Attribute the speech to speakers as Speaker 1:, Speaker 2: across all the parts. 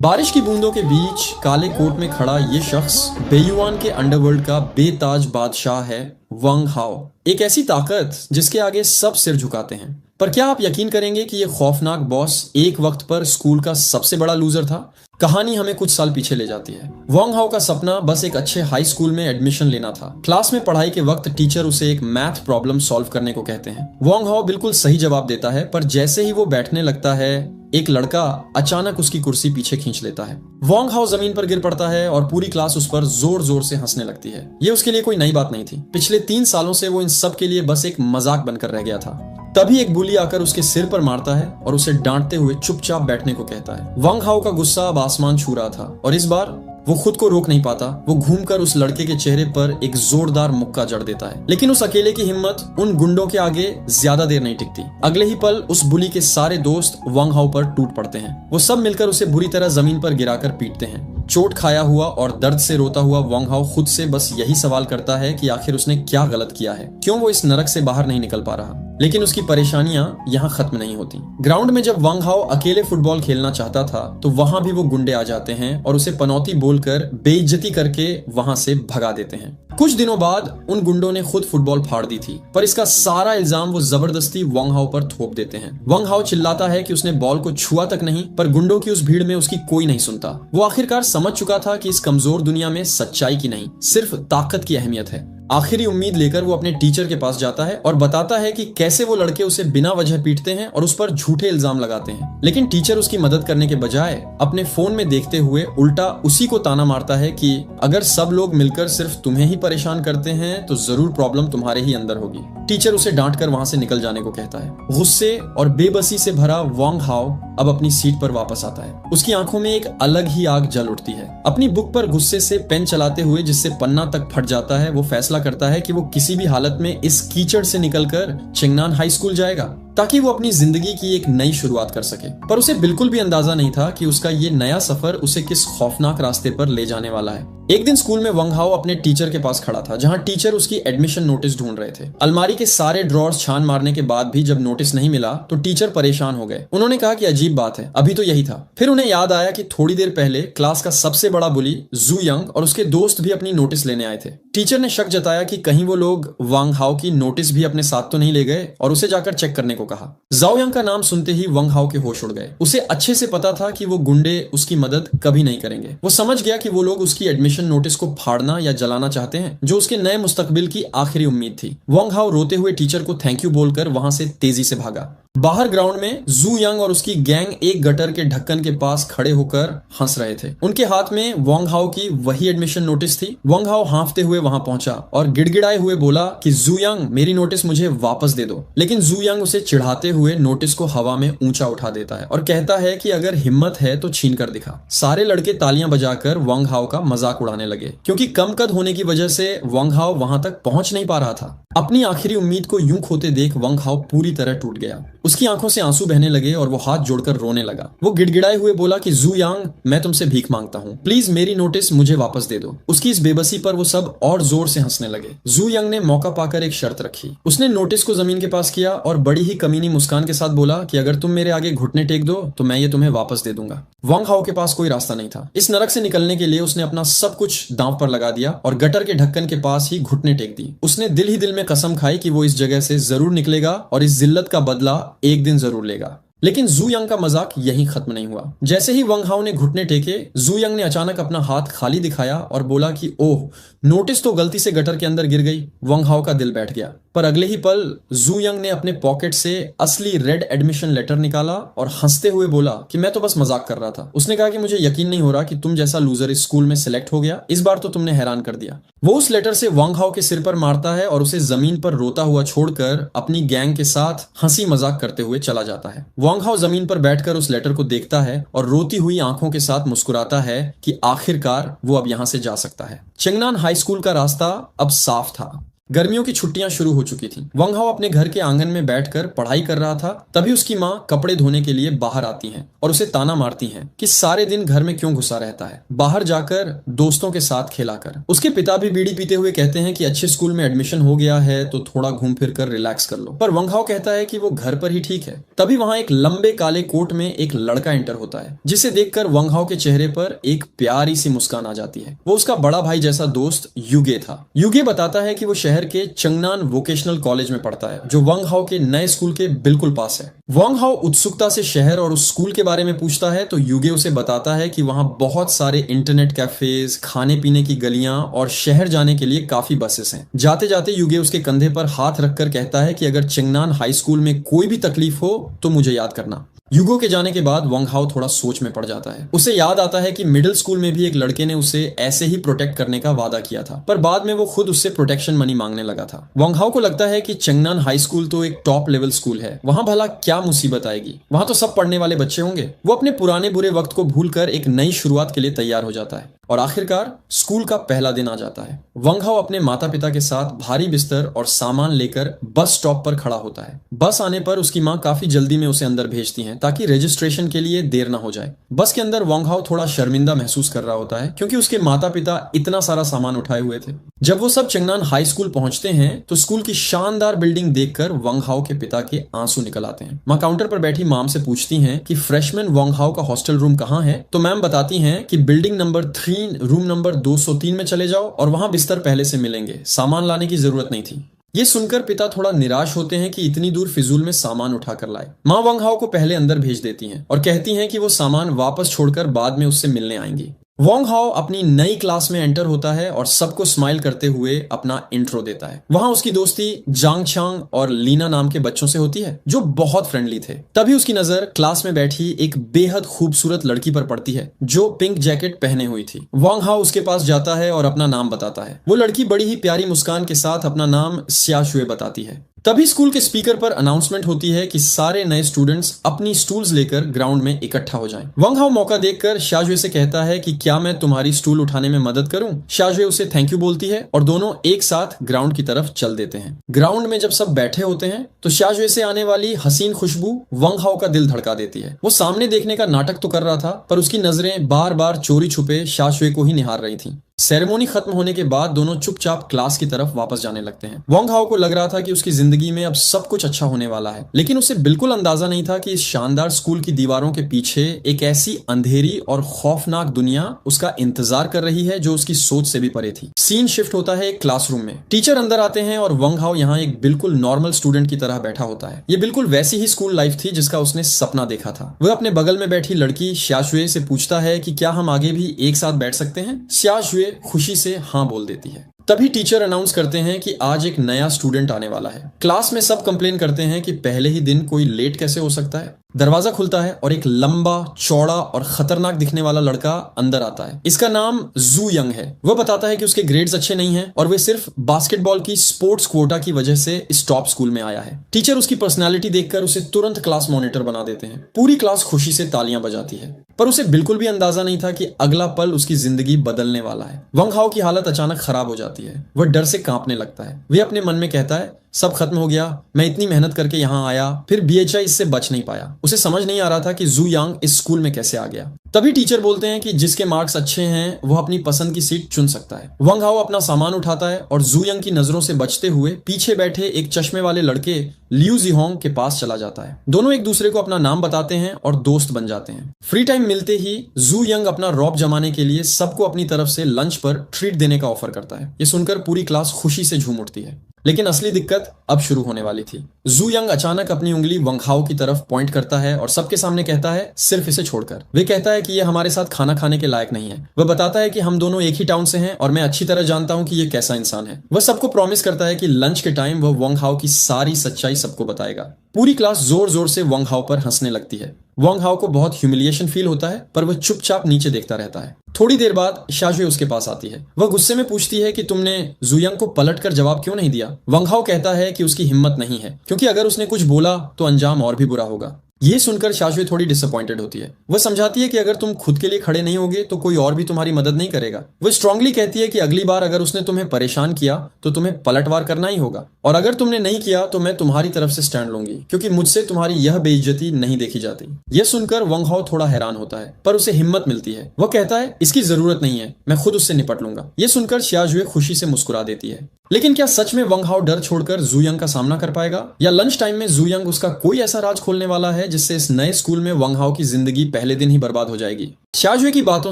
Speaker 1: बारिश की बूंदों के बीच काले कोट में खड़ा ये शख्स बेयुआन के अंडरवर्ल्ड का बेताज बादशाह है, वांग हाओ। एक ऐसी ताकत जिसके आगे सब सिर झुकाते हैं। पर क्या आप यकीन करेंगे कि ये खौफनाक बॉस एक वक्त पर स्कूल का सबसे बड़ा लूजर था? कहानी हमें कुछ साल पीछे ले जाती है। वांग हाओ का सपना बस एक अच्छे हाई स्कूल में एडमिशन लेना था। क्लास में पढ़ाई के वक्त टीचर उसे एक मैथ प्रॉब्लम सॉल्व करने को कहते हैं। वांग हाओ बिल्कुल सही जवाब देता है, पर जैसे ही वो बैठने लगता है एक लड़का अचानक उसकी कुर्सी पीछे खींच लेता है। वांग हाओ जमीन पर गिर पड़ता है और पूरी क्लास उस पर जोर जोर से हंसने लगती है। ये उसके लिए कोई नई बात नहीं थी। पिछले 3 सालों से वो इन सब के लिए बस एक मजाक बनकर रह गया था। तभी एक बुली आकर उसके सिर पर मारता है और उसे डांटते हुए चुपचाप बैठने को कहता है। वांग हाओ का गुस्सा अब आसमान छू रहा था और इस बार वो खुद को रोक नहीं पाता। वो घूमकर उस लड़के के चेहरे पर एक जोरदार मुक्का जड़ देता है, लेकिन उस अकेले की हिम्मत उन गुंडों के आगे ज्यादा देर नहीं टिकती। अगले ही पल उस बुली के सारे दोस्त वांग हाओ पर टूट पड़ते हैं। वो सब मिलकर उसे बुरी तरह जमीन पर गिराकर पीटते हैं। चोट खाया हुआ और दर्द से रोता हुआ वांग हाओ खुद से बस यही सवाल करता है कि आखिर उसने क्या गलत किया है, क्यों वो इस नरक से बाहर नहीं निकल पा रहा। लेकिन उसकी परेशानियां यहाँ खत्म नहीं होती। ग्राउंड में जब वांग हाओ अकेले फुटबॉल खेलना चाहता था तो वहां भी वो गुंडे आ जाते हैं और उसे पनौती बोलकर बेइज्जती करके वहां से भगा देते हैं। कुछ दिनों बाद उन गुंडों ने खुद फुटबॉल फाड़ दी थी, पर इसका सारा इल्जाम वो जबरदस्ती वांग हाओ पर थोप देते हैं। वांग हाओ चिल्लाता है कि उसने बॉल को छुआ तक नहीं, पर गुंडों की उस भीड़ में उसकी कोई नहीं सुनता। वो आखिरकार समझ चुका था कि इस कमजोर दुनिया में सच्चाई की नहीं, सिर्फ ताकत की अहमियत है। आखिरी उम्मीद लेकर वो अपने टीचर के पास जाता है और बताता है कि कैसे वो लड़के उसे बिना वजह पीटते हैं और उस पर झूठे इल्जाम लगाते हैं। लेकिन टीचर उसकी मदद करने के बजाय अपने फोन में देखते हुए उल्टा उसी को ताना मारता है कि अगर सब लोग मिलकर सिर्फ तुम्हें ही परेशान करते हैं तो जरूर प्रॉब्लम तुम्हारे ही अंदर होगी। टीचर उसे डांट कर वहां से निकल जाने को कहता है। गुस्से और बेबसी से भरा वांग हाओ अब अपनी सीट पर वापस आता है। उसकी आंखों में एक अलग ही आग जल उठती है। अपनी बुक पर गुस्से से पेन चलाते हुए जिससे पन्ना तक फट जाता है, वो फैसला करता है कि वो किसी भी हालत में इस कीचड़ से निकलकर चेंगनान हाई स्कूल जाएगा ताकि वो अपनी जिंदगी की एक नई शुरुआत कर सके। पर उसे बिल्कुल भी अंदाजा नहीं था कि उसका ये नया सफर उसे किस खौफनाक रास्ते पर ले जाने वाला है। एक दिन स्कूल में वांग हाओ अपने टीचर के पास खड़ा था, जहां टीचर उसकी एडमिशन नोटिस ढूंढ रहे थे। अलमारी के सारे ड्रॉर्स छान मारने के बाद भी जब नोटिस नहीं मिला तो टीचर परेशान हो गए। उन्होंने कहा कि अजीब बात है, अभी तो यही था। फिर उन्हें याद आया कि थोड़ी देर पहले क्लास का सबसे बड़ा बुली जू यंग और उसके दोस्त भी अपनी नोटिस लेने आए थे। टीचर ने शक जताया कि कहीं वो लोग वांग हाओ की नोटिस भी अपने साथ तो नहीं ले गए और उसे जाकर चेक करने को कहा। जाओ यंग का नाम सुनते ही वांग हाओ के होश उड़ गए। उसे अच्छे से पता था कि वो गुंडे उसकी मदद कभी नहीं करेंगे। वो समझ गया कि वो लोग उसकी एडमिशन नोटिस को फाड़ना या जलाना चाहते हैं, जो उसके नए मुस्तकबिल की आखिरी उम्मीद थी। वांग हाओ रोते हुए टीचर को थैंक यू बोलकर वहां से तेजी से भागा। बाहर ग्राउंड में जू यंग और उसकी गैंग एक गटर के ढक्कन के पास खड़े होकर हंस रहे थे। उनके हाथ में वांग हाओ की वही एडमिशन नोटिस थी। वांग हाओ हांफते हुए वहां पहुंचा और गिड़गिड़ाए हुए बोला कि जू यंग, मेरी नोटिस मुझे वापस दे दो। लेकिन जू यंग उसे चिढ़ाते हुए नोटिस को हवा में ऊंचा उठा देता है और कहता है कि अगर हिम्मत है तो छीन कर दिखा। सारे लड़के तालियां बजाकर वांग हाओ का मजाक उड़ाने लगे, क्योंकि कम कद होने की वजह से वांग हाओ वहां तक पहुंच नहीं पा रहा था। अपनी आखिरी उम्मीद को यूं खोते देख वांग हाओ पूरी तरह टूट गया। उसकी आंखों से आंसू बहने लगे और वो हाथ जोड़कर रोने लगा। वो गिड़गिड़ाए हुए बोला कि जू यांग, मैं तुमसे भीख मांगता हूँ, प्लीज मेरी नोटिस मुझे वापस दे दो। उसकी इस बेबसी पर वो सब और जोर से हंसने लगे। जू यांग ने मौका पाकर एक शर्त रखी। उसने नोटिस को जमीन के पास किया और बड़ी ही कमीनी मुस्कान के साथ बोला कि अगर तुम मेरे आगे घुटने टेक दो तो मैं ये तुम्हें वापस दे दूंगा। वांग हाओ के पास कोई रास्ता नहीं था। इस नरक से निकलने के लिए उसने अपना सब कुछ दांव पर लगा दिया और गटर के ढक्कन के पास ही घुटने टेक दी। उसने दिल ही दिल में कसम खाई कि वो इस जगह से जरूर निकलेगा और इस जिल्लत का बदला एक दिन जरूर लेगा। लेकिन जू यंग का मजाक यहीं खत्म नहीं हुआ। जैसे ही वांग हाओ ने घुटने टेके, जू यंग ने अचानक अपना हाथ खाली दिखाया और बोला कि ओह, नोटिस तो गलती से गटर के अंदर गिर गई। वांग हाओ का दिल बैठ गया। पर अगले ही पल जू यंग ने अपने पॉकेट से असली रेड एडमिशन लेटर निकाला और हंसते हुए बोला कि मैं तो बस मजाक कर रहा था। उसने कहा कि मुझे यकीन नहीं हो रहा कि तुम जैसा लूजर इस स्कूल में सिलेक्ट हो गया। इस बार तो तुमने हैरान कर दिया। वो उस लेटर से वांग हाओ के सिर पर मारता है और उसे जमीन पर रोता हुआ छोड़कर अपनी गैंग के साथ हंसी मजाक करते हुए चला जाता है। वांग हाओ जमीन पर बैठकर उस लेटर को देखता है और रोती हुई आंखों के साथ मुस्कुराता है कि आखिरकार वो अब यहां से जा सकता है। चेंगनान हाई स्कूल का रास्ता अब साफ था। गर्मियों की छुट्टियां शुरू हो चुकी थी। वंग हाओ अपने घर के आंगन में बैठकर पढ़ाई कर रहा था। तभी उसकी माँ कपड़े धोने के लिए बाहर आती हैं और उसे ताना मारती हैं कि सारे दिन घर में क्यों घुसा रहता है, बाहर जाकर दोस्तों के साथ खेला कर। उसके पिता भी बीड़ी पीते हुए कहते हैं कि अच्छे स्कूल में एडमिशन हो गया है तो थोड़ा घूम फिर कर रिलैक्स कर लो, पर वंग हाओ कहता है कि वो घर पर ही ठीक है। तभी वहां एक लंबे काले कोट में एक लड़का एंटर होता है, जिसे देखकर वंग हाओ के चेहरे पर एक प्यारी सी मुस्कान आ जाती है। वो उसका बड़ा भाई जैसा दोस्त युगे था। युगे बताता है कि वो शहर के चंगनान वोकेशनल कॉलेज में पढ़ता है, जो वंग हाओ के नए स्कूल के बिल्कुल पास है। वंग हाओ उत्सुकता से शहर और उस स्कूल के बारे में पूछता है तो युगे उसे बताता है कि वहां बहुत सारे इंटरनेट कैफेज, खाने पीने की गलियां और शहर जाने के लिए काफी बसेस हैं। जाते जाते युगे उसके कंधे पर हाथ रखकर कहता है कि अगर चंगनान हाई स्कूल में कोई भी तकलीफ हो तो मुझे याद करना। युगो के जाने के बाद वंग हाओ थोड़ा सोच में पड़ जाता है। उसे याद आता है कि मिडिल स्कूल में भी एक लड़के ने उसे ऐसे ही प्रोटेक्ट करने का वादा किया था, पर बाद में वो खुद उससे प्रोटेक्शन मनी मांगने लगा था। वंग हाओ को लगता है कि चंगनान हाई स्कूल तो एक टॉप लेवल स्कूल है, वहां भला क्या मुसीबत आएगी, वहां तो सब पढ़ने वाले बच्चे होंगे। वो अपने पुराने बुरे वक्त को भूलकर एक नई शुरुआत के लिए तैयार हो जाता है और आखिरकार स्कूल का पहला दिन आ जाता है। वंग हाओ अपने माता पिता के साथ भारी बिस्तर और सामान लेकर बस स्टॉप पर खड़ा होता है। बस आने पर उसकी माँ काफी जल्दी में उसे अंदर भेजती हैं ताकि रजिस्ट्रेशन के लिए देर ना हो जाए। बस के अंदर वंग हाओ थोड़ा शर्मिंदा महसूस कर रहा होता है क्योंकि उसके माता पिता इतना सारा सामान उठाए हुए थे। जब वो सब चंगनान हाई स्कूल पहुंचते हैं तो स्कूल की शानदार बिल्डिंग देखकर वंग हाओ के पिता के आंसू निकल आते हैं। माँ काउंटर पर बैठी मैम से पूछती हैं कि फ्रेशमैन वंग हाओ का हॉस्टल रूम कहाँ है, तो मैम बताती हैं कि बिल्डिंग नंबर 3 रूम नंबर 203 में चले जाओ और वहां बिस्तर पहले से मिलेंगे, सामान लाने की जरूरत नहीं थी। ये सुनकर पिता थोड़ा निराश होते हैं कि इतनी दूर फिजूल में सामान उठाकर लाए। माँ वंग हाओ को पहले अंदर भेज देती हैं और कहती हैं कि वो सामान वापस छोड़कर बाद में उससे मिलने आएंगी। वंग हाओ अपनी नई क्लास में एंटर होता है और सबको स्माइल करते हुए अपना इंट्रो देता है। वहां उसकी दोस्ती जांग चांग और लीना नाम के बच्चों से होती है जो बहुत फ्रेंडली थे। तभी उसकी नजर क्लास में बैठी एक बेहद खूबसूरत लड़की पर पड़ती है जो पिंक जैकेट पहने हुई थी। वंग हाओ उसके पास जाता है और अपना नाम बताता है। वो लड़की बड़ी ही प्यारी मुस्कान के साथ अपना नाम स्या शुए बताती है। तभी स्कूल के स्पीकर पर अनाउंसमेंट होती है कि सारे नए स्टूडेंट्स अपनी स्टूल्स लेकर ग्राउंड में इकट्ठा हो जाएं। वंग हाओ मौका देखकर शाजुए से कहता है कि क्या मैं तुम्हारी स्टूल उठाने में मदद करूं। शाजुए उसे थैंक यू बोलती है और दोनों एक साथ ग्राउंड की तरफ चल देते हैं। ग्राउंड में जब सब बैठे होते हैं तो शाजुए से आने वाली हसीन खुशबू वंग हाओ का दिल धड़का देती है। वो सामने देखने का नाटक तो कर रहा था, पर उसकी नजरें बार बार चोरी छुपे शाजुए को ही निहार रही थी। सेरेमोनी खत्म होने के बाद दोनों चुपचाप क्लास की तरफ वापस जाने लगते हैं। वंग हाओ को लग रहा था कि उसकी जिंदगी में अब सब कुछ अच्छा होने वाला है, लेकिन उसे बिल्कुल अंदाजा नहीं था कि इस शानदार स्कूल की दीवारों के पीछे एक ऐसी अंधेरी और खौफनाक दुनिया उसका इंतजार कर रही है जो उसकी सोच से भी परे थी। सीन शिफ्ट होता है एक क्लासरूम में। टीचर अंदर आते हैं और वंग हाओ यहाँ एक बिल्कुल नॉर्मल स्टूडेंट की तरह बैठा होता है। ये बिल्कुल वैसी ही स्कूल लाइफ थी जिसका उसने सपना देखा था। वह अपने बगल में बैठी लड़की शाजुए से पूछता है कि क्या हम आगे भी एक साथ बैठ सकते हैं। शाजुए खुशी से हाँ बोल देती है। तभी टीचर अनाउंस करते हैं कि आज एक नया स्टूडेंट आने वाला है। क्लास में सब कंप्लेन करते हैं कि पहले ही दिन कोई लेट कैसे हो सकता है। दरवाजा खुलता है और एक लंबा, चौड़ा और खतरनाक दिखने वाला लड़का अंदर आता है। इसका नाम जू यंग है। वह बताता है कि उसके ग्रेड्स अच्छे नहीं हैं और वे सिर्फ बास्केटबॉल की स्पोर्ट्स क्वोटा की वजह से इस टॉप स्कूल में आया है। टीचर उसकी पर्सनालिटी देखकर उसे तुरंत क्लास मॉनिटर बना देते हैं। पूरी क्लास खुशी से तालियां बजाती है, पर उसे बिल्कुल भी अंदाजा नहीं था कि अगला पल उसकी जिंदगी बदलने वाला है। वंग हाओ की हालत अचानक खराब हो जाती है। वह डर से कांपने लगता है। वह अपने मन में कहता है सब खत्म हो गया, मैं इतनी मेहनत करके यहाँ आया, फिर बीएचआई इससे बच नहीं पाया। उसे समझ नहीं आ रहा था कि जू यांग इस स्कूल में कैसे आ गया। तभी टीचर बोलते हैं कि जिसके मार्क्स अच्छे हैं वो अपनी पसंद की सीट चुन सकता है। वंग हाओ अपना सामान उठाता है और जू यंग की नजरों से बचते हुए पीछे बैठे एक चश्मे वाले लड़के लियू जीहोंग के पास चला जाता है। दोनों एक दूसरे को अपना नाम बताते हैं और दोस्त बन जाते हैं। फ्री टाइम मिलते ही जू यंग अपना रौब जमाने के लिए सबको अपनी तरफ से लंच पर ट्रीट देने का ऑफर करता है। ये सुनकर पूरी क्लास खुशी से झूम उठती है। लेकिन असली दिक्कत अब शुरू होने वाली थी। जू यंग अचानक अपनी उंगली वंग हाओ की तरफ पॉइंट करता है और सबके सामने कहता है सिर्फ इसे छोड़कर। वे कहता है कि ये हमारे साथ खाना खाने के लायक नहीं है। वह बताता है कि हम दोनों एक ही टाउन से हैं और मैं अच्छी तरह जानता हूं कि ये कैसा इंसान है। वह सबको प्रॉमिस करता है कि लंच के टाइम वह वंग हाओ की सारी सच्चाई सबको बताएगा। पूरी क्लास जोर जोर से वंग हाओ पर हंसने लगती है। वंग हाओ को बहुत ह्यूमिलिएशन फील होता है, पर वह चुपचाप नीचे देखता रहता है। थोड़ी देर बाद शाजुए उसके पास आती है। वह गुस्से में पूछती है कि तुमने जू यंग को पलटकर जवाब क्यों नहीं दिया। वंग हाओ कहता है कि उसकी हिम्मत नहीं है, क्योंकि अगर उसने कुछ बोला तो अंजाम और भी बुरा होगा। ये सुनकर शाशुए थोड़ी डिसअपॉइंटेड होती है। वह समझाती है कि अगर तुम खुद के लिए खड़े नहीं होगे तो कोई और भी तुम्हारी मदद नहीं करेगा। वह स्ट्रांगली कहती है कि अगली बार अगर उसने तुम्हें परेशान किया तो तुम्हें पलटवार करना ही होगा, और अगर तुमने नहीं किया तो मैं तुम्हारी तरफ से स्टैंड लूंगी, क्योंकि मुझसे तुम्हारी यह बेइज्जती नहीं देखी जाती। यह सुनकर वंग हाओ थोड़ा हैरान होता है, पर उसे हिम्मत मिलती है। वह कहता है इसकी जरूरत नहीं है, मैं खुद उससे निपट लूंगा। यह सुनकर शाजुए खुशी से मुस्कुरा देती है। लेकिन क्या सच में वंग हाओ डर छोड़कर जू यंग का सामना कर पाएगा, या लंच टाइम में जू यंग उसका कोई ऐसा राज खोलने वाला है जिससे इस नए स्कूल में वंग हाओ की जिंदगी पहले दिन ही बर्बाद हो जाएगी। शाजुए की बातों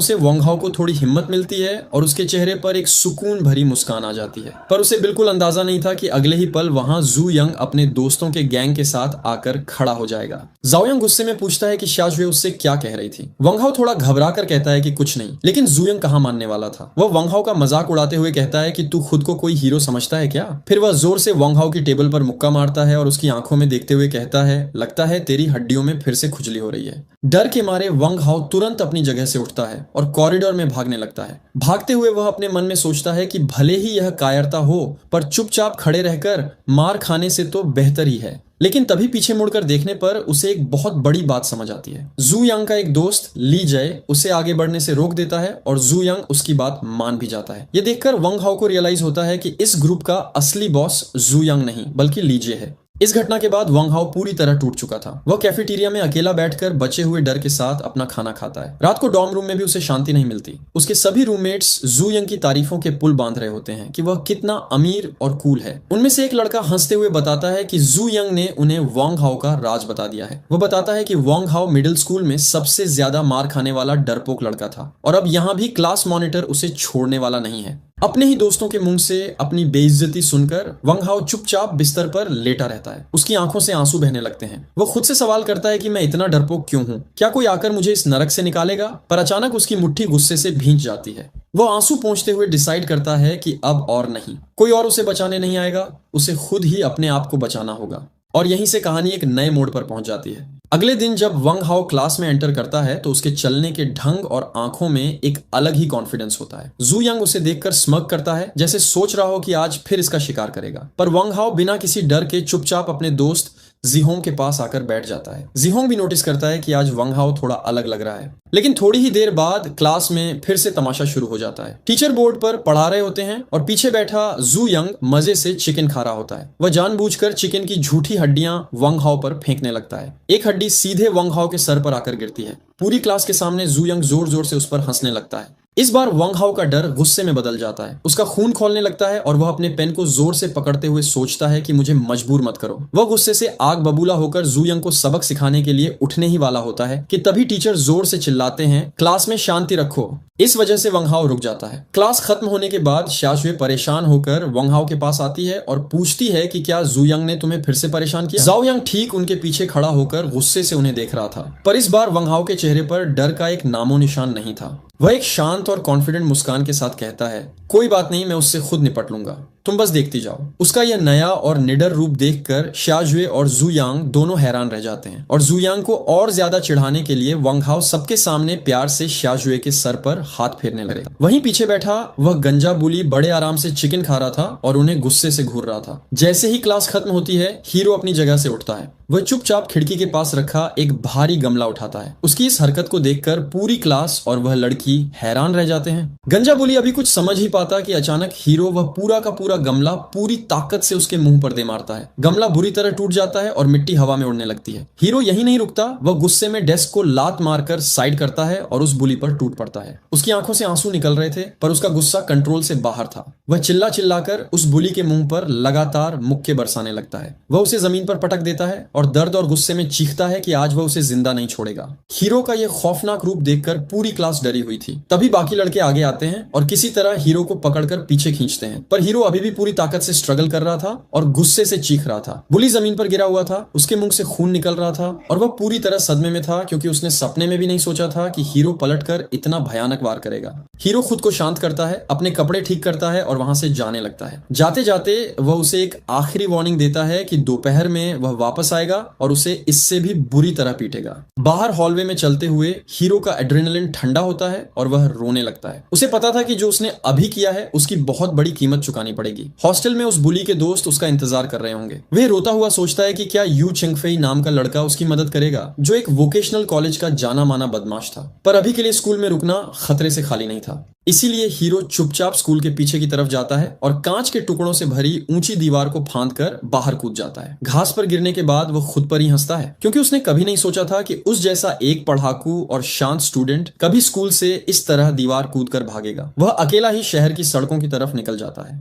Speaker 1: से वंग हाओ को थोड़ी हिम्मत मिलती है और उसके चेहरे पर एक सुकून भरी मुस्कान आ जाती है, पर उसे बिल्कुल अंदाजा नहीं था कि अगले ही पल वहां जू यंग अपने दोस्तों के गैंग के साथ आकर खड़ा हो जाएगा। जाओ यंग गुस्से में पूछता है कि शाजुए उससे क्या कह रही थी। वंग हाओ थोड़ा घबरा कर कहता है कि कुछ नहीं, लेकिन जू यंग कहां मानने वाला था। वह वंग हाओ का मजाक उड़ाते हुए कहता है कि तू खुद को कोई हीरो समझता है क्या। फिर वह जोर से वंग हाओ की टेबल पर मुक्का मारता है और उसकी आंखों में देखते हुए कहता है, लगता है तेरी हड्डियों में फिर से खुजली हो रही है। डर के मारे वंग हाओ तुरंत अपनी जगह से उठता है और कॉरिडोर में भागने लगता है। भागते हुए वह अपने मन में सोचता है कि भले ही यह कायरता हो, पर चुपचाप खड़े रहकर मार खाने से तो बेहतर ही है। लेकिन तभी पीछे मुड़कर देखने पर उसे एक बहुत बड़ी बात समझ आती है। जू यंग का एक दोस्त ली जय उसे आगे बढ़ने से रोक देता है और जू यंग उसकी बात मान भी जाता है। यह देखकर वंग हाओ को रियलाइज होता है कि इस ग्रुप का असली बॉस जू यंग नहीं बल्कि ली जय है। इस घटना के बाद वंग हाओ पूरी तरह टूट चुका था। वह कैफेटेरिया में अकेला बैठकर बचे हुए डर के साथ अपना खाना खाता है। रात को डॉर्म रूम में भी उसे शांति नहीं मिलती। उसके सभी रूममेट्स जू यंग की तारीफों के पुल बांध रहे होते हैं कि वह कितना अमीर और कूल है। उनमें से एक लड़का हंसते हुए बताता है कि जू यंग ने उन्हें वंग हाओ का राज बता दिया है। वह बताता है कि वंग हाओ मिडिल स्कूल में सबसे ज्यादा मार खाने वाला डरपोक लड़का था, और अब यहाँ भी क्लास मॉनिटर उसे छोड़ने वाला नहीं है। अपने ही दोस्तों के मुंह से अपनी बेइज्जती सुनकर वंग हाओ चुपचाप बिस्तर पर लेटा रहता है। उसकी आंखों से आंसू बहने लगते हैं। वो खुद से सवाल करता है कि मैं इतना डरपोक क्यों हूँ, क्या कोई आकर मुझे इस नरक से निकालेगा। पर अचानक उसकी मुट्ठी गुस्से से भींच जाती है। वो आंसू पोंछते हुए डिसाइड करता है कि अब और नहीं, कोई और उसे बचाने नहीं आएगा, उसे खुद ही अपने आप को बचाना होगा। और यहीं से कहानी एक नए मोड़ पर पहुंच जाती है। अगले दिन जब वंग हाओ क्लास में एंटर करता है तो उसके चलने के ढंग और आंखों में एक अलग ही कॉन्फिडेंस होता है। जू यंग उसे देखकर स्मग करता है, जैसे सोच रहा हो कि आज फिर इसका शिकार करेगा। पर वंग हाओ बिना किसी डर के चुपचाप अपने दोस्त जीहोंग के पास आकर बैठ जाता है। जीहोंग भी नोटिस करता है कि आज वंग हाओ थोड़ा अलग लग रहा है। लेकिन थोड़ी ही देर बाद क्लास में फिर से तमाशा शुरू हो जाता है। टीचर बोर्ड पर पढ़ा रहे होते हैं और पीछे बैठा जू यंग मजे से चिकन खा रहा होता है। वह जानबूझकर चिकन की झूठी हड्डियां वंग हाओ पर फेंकने लगता है। एक हड्डी सीधे वंग हाओ के सर पर आकर गिरती है। पूरी क्लास के सामने जू यंग जोर जोर से उस पर हंसने लगता है। इस बार वंग हाओ का डर गुस्से में बदल जाता है। उसका खून खौलने लगता है और वह अपने पेन को जोर से पकड़ते हुए सोचता है कि मुझे मजबूर मत करो। वह गुस्से से आग बबूला होकर जू यंग को सबक सिखाने के लिए उठने ही वाला होता है कि तभी टीचर जोर से चिल्लाते हैं, क्लास में शांति रखो। इस वजह से वंग हाओ रुक जाता है। क्लास खत्म होने के बाद शाशुए परेशान होकर वंग हाओ के पास आती है और पूछती है कि क्या जू यंग ने तुम्हें फिर से परेशान किया। जाओ यंग ठीक उनके पीछे खड़ा होकर गुस्से से उन्हें देख रहा था, पर इस बार वंग हाओ के चेहरे पर डर का एक नामो निशान नहीं था। वह एक शांत और कॉन्फिडेंट मुस्कान के साथ कहता है, कोई बात नहीं, मैं उससे खुद निपट लूंगा, तुम बस देखती जाओ। उसका यह नया और निडर रूप देखकर शाजुए और जू यांग दोनों हैरान रह जाते हैं और जू यांग को और ज्यादा चिढ़ाने के लिए वंग हाओ सबके सामने प्यार से शाजुए के सर पर हाथ फेरने लगे। वहीं पीछे बैठा वह गंजा बुली बड़े आराम से चिकन खा रहा था और उन्हें गुस्से से घूर रहा था। जैसे ही क्लास खत्म होती है, हीरो अपनी जगह से उठता है। वह चुपचाप खिड़की के पास रखा एक भारी गमला उठाता है। उसकी इस हरकत को देखकर पूरी क्लास और वह लड़की हैरान रह जाते हैं। गंजा बुली अभी कुछ समझ ही पाता कि अचानक हीरो वह पूरा का पूरा गमला पूरी ताकत से उसके मुंह पर दे मारता है। गमला बुरी तरह टूट जाता है और मिट्टी हवा में उड़ने लगती है। हीरो यही नहीं रुकता, वह गुस्से में डेस्क को लात मारकर साइड करता है और उस बुली पर टूट पड़ता है। उसकी आंखों से आंसू निकल रहे थे, पर उसका गुस्सा कंट्रोल से बाहर था। वह चिल्ला चिल्लाकर उस बुली के मुंह पर लगातार मुक्के बरसाने लगता है। वह उसे जमीन पर पटक देता है और दर्द और गुस्से में चीखता है कि आज वह उसे जिंदा नहीं छोड़ेगा। हीरो का यह खौफनाक रूप देखकर पूरी क्लास डरी हुई थी। तभी बाकी लड़के आगे आते हैं और किसी तरह हीरो को पकड़कर पीछे खींचते हैं, पर हीरो अभी भी पूरी ताकत से स्ट्रगल कर रहा था और गुस्से से चीख रहा था। बुली जमीन पर गिरा हुआ था, उसके मुंह से खून निकल रहा था और वह पूरी तरह सदमे में था, क्योंकि उसने सपने में भी नहीं सोचा था कि हीरो पलटकर इतना भयानक वार करेगा। हीरो खुद को शांत करता है, अपने कपड़े ठीक करता है और वहां से जाने लगता है। जाते जाते वह उसे एक आखिरी वार्निंग देता है कि दोपहर में वह वापस आएगा आएगा और उसे इससे भी बुरी तरह पीटेगा। बाहर हॉलवे में चलते हुए हीरो का एड्रेनलिन ठंडा होता है और वह रोने लगता है। उसे पता था कि जो उसने अभी किया है उसकी बहुत बड़ी कीमत चुकानी पड़ेगी। हॉस्टल में उस बुली के दोस्त उसका इंतजार कर रहे होंगे। वह रोता हुआ सोचता है कि क्या यू चेंगफेई नाम का लड़का उसकी मदद करेगा, जो एक वोकेशनल कॉलेज का जाना माना बदमाश था। पर अभी के लिए स्कूल में रुकना खतरे से खाली नहीं था। इसीलिए हीरो चुपचाप स्कूल के पीछे की तरफ जाता है और कांच के टुकड़ों से भरी ऊंची दीवार को फांदकर बाहर कूद जाता है। घास पर गिरने के बाद वो खुद पर ही हंसता है, क्योंकि उसने कभी नहीं सोचा था कि उस जैसा एक पढ़ाकू और शांत स्टूडेंट कभी स्कूल से इस तरह दीवार कूदकर भागेगा। वह अकेला ही शहर की सड़कों की तरफ निकल जाता है।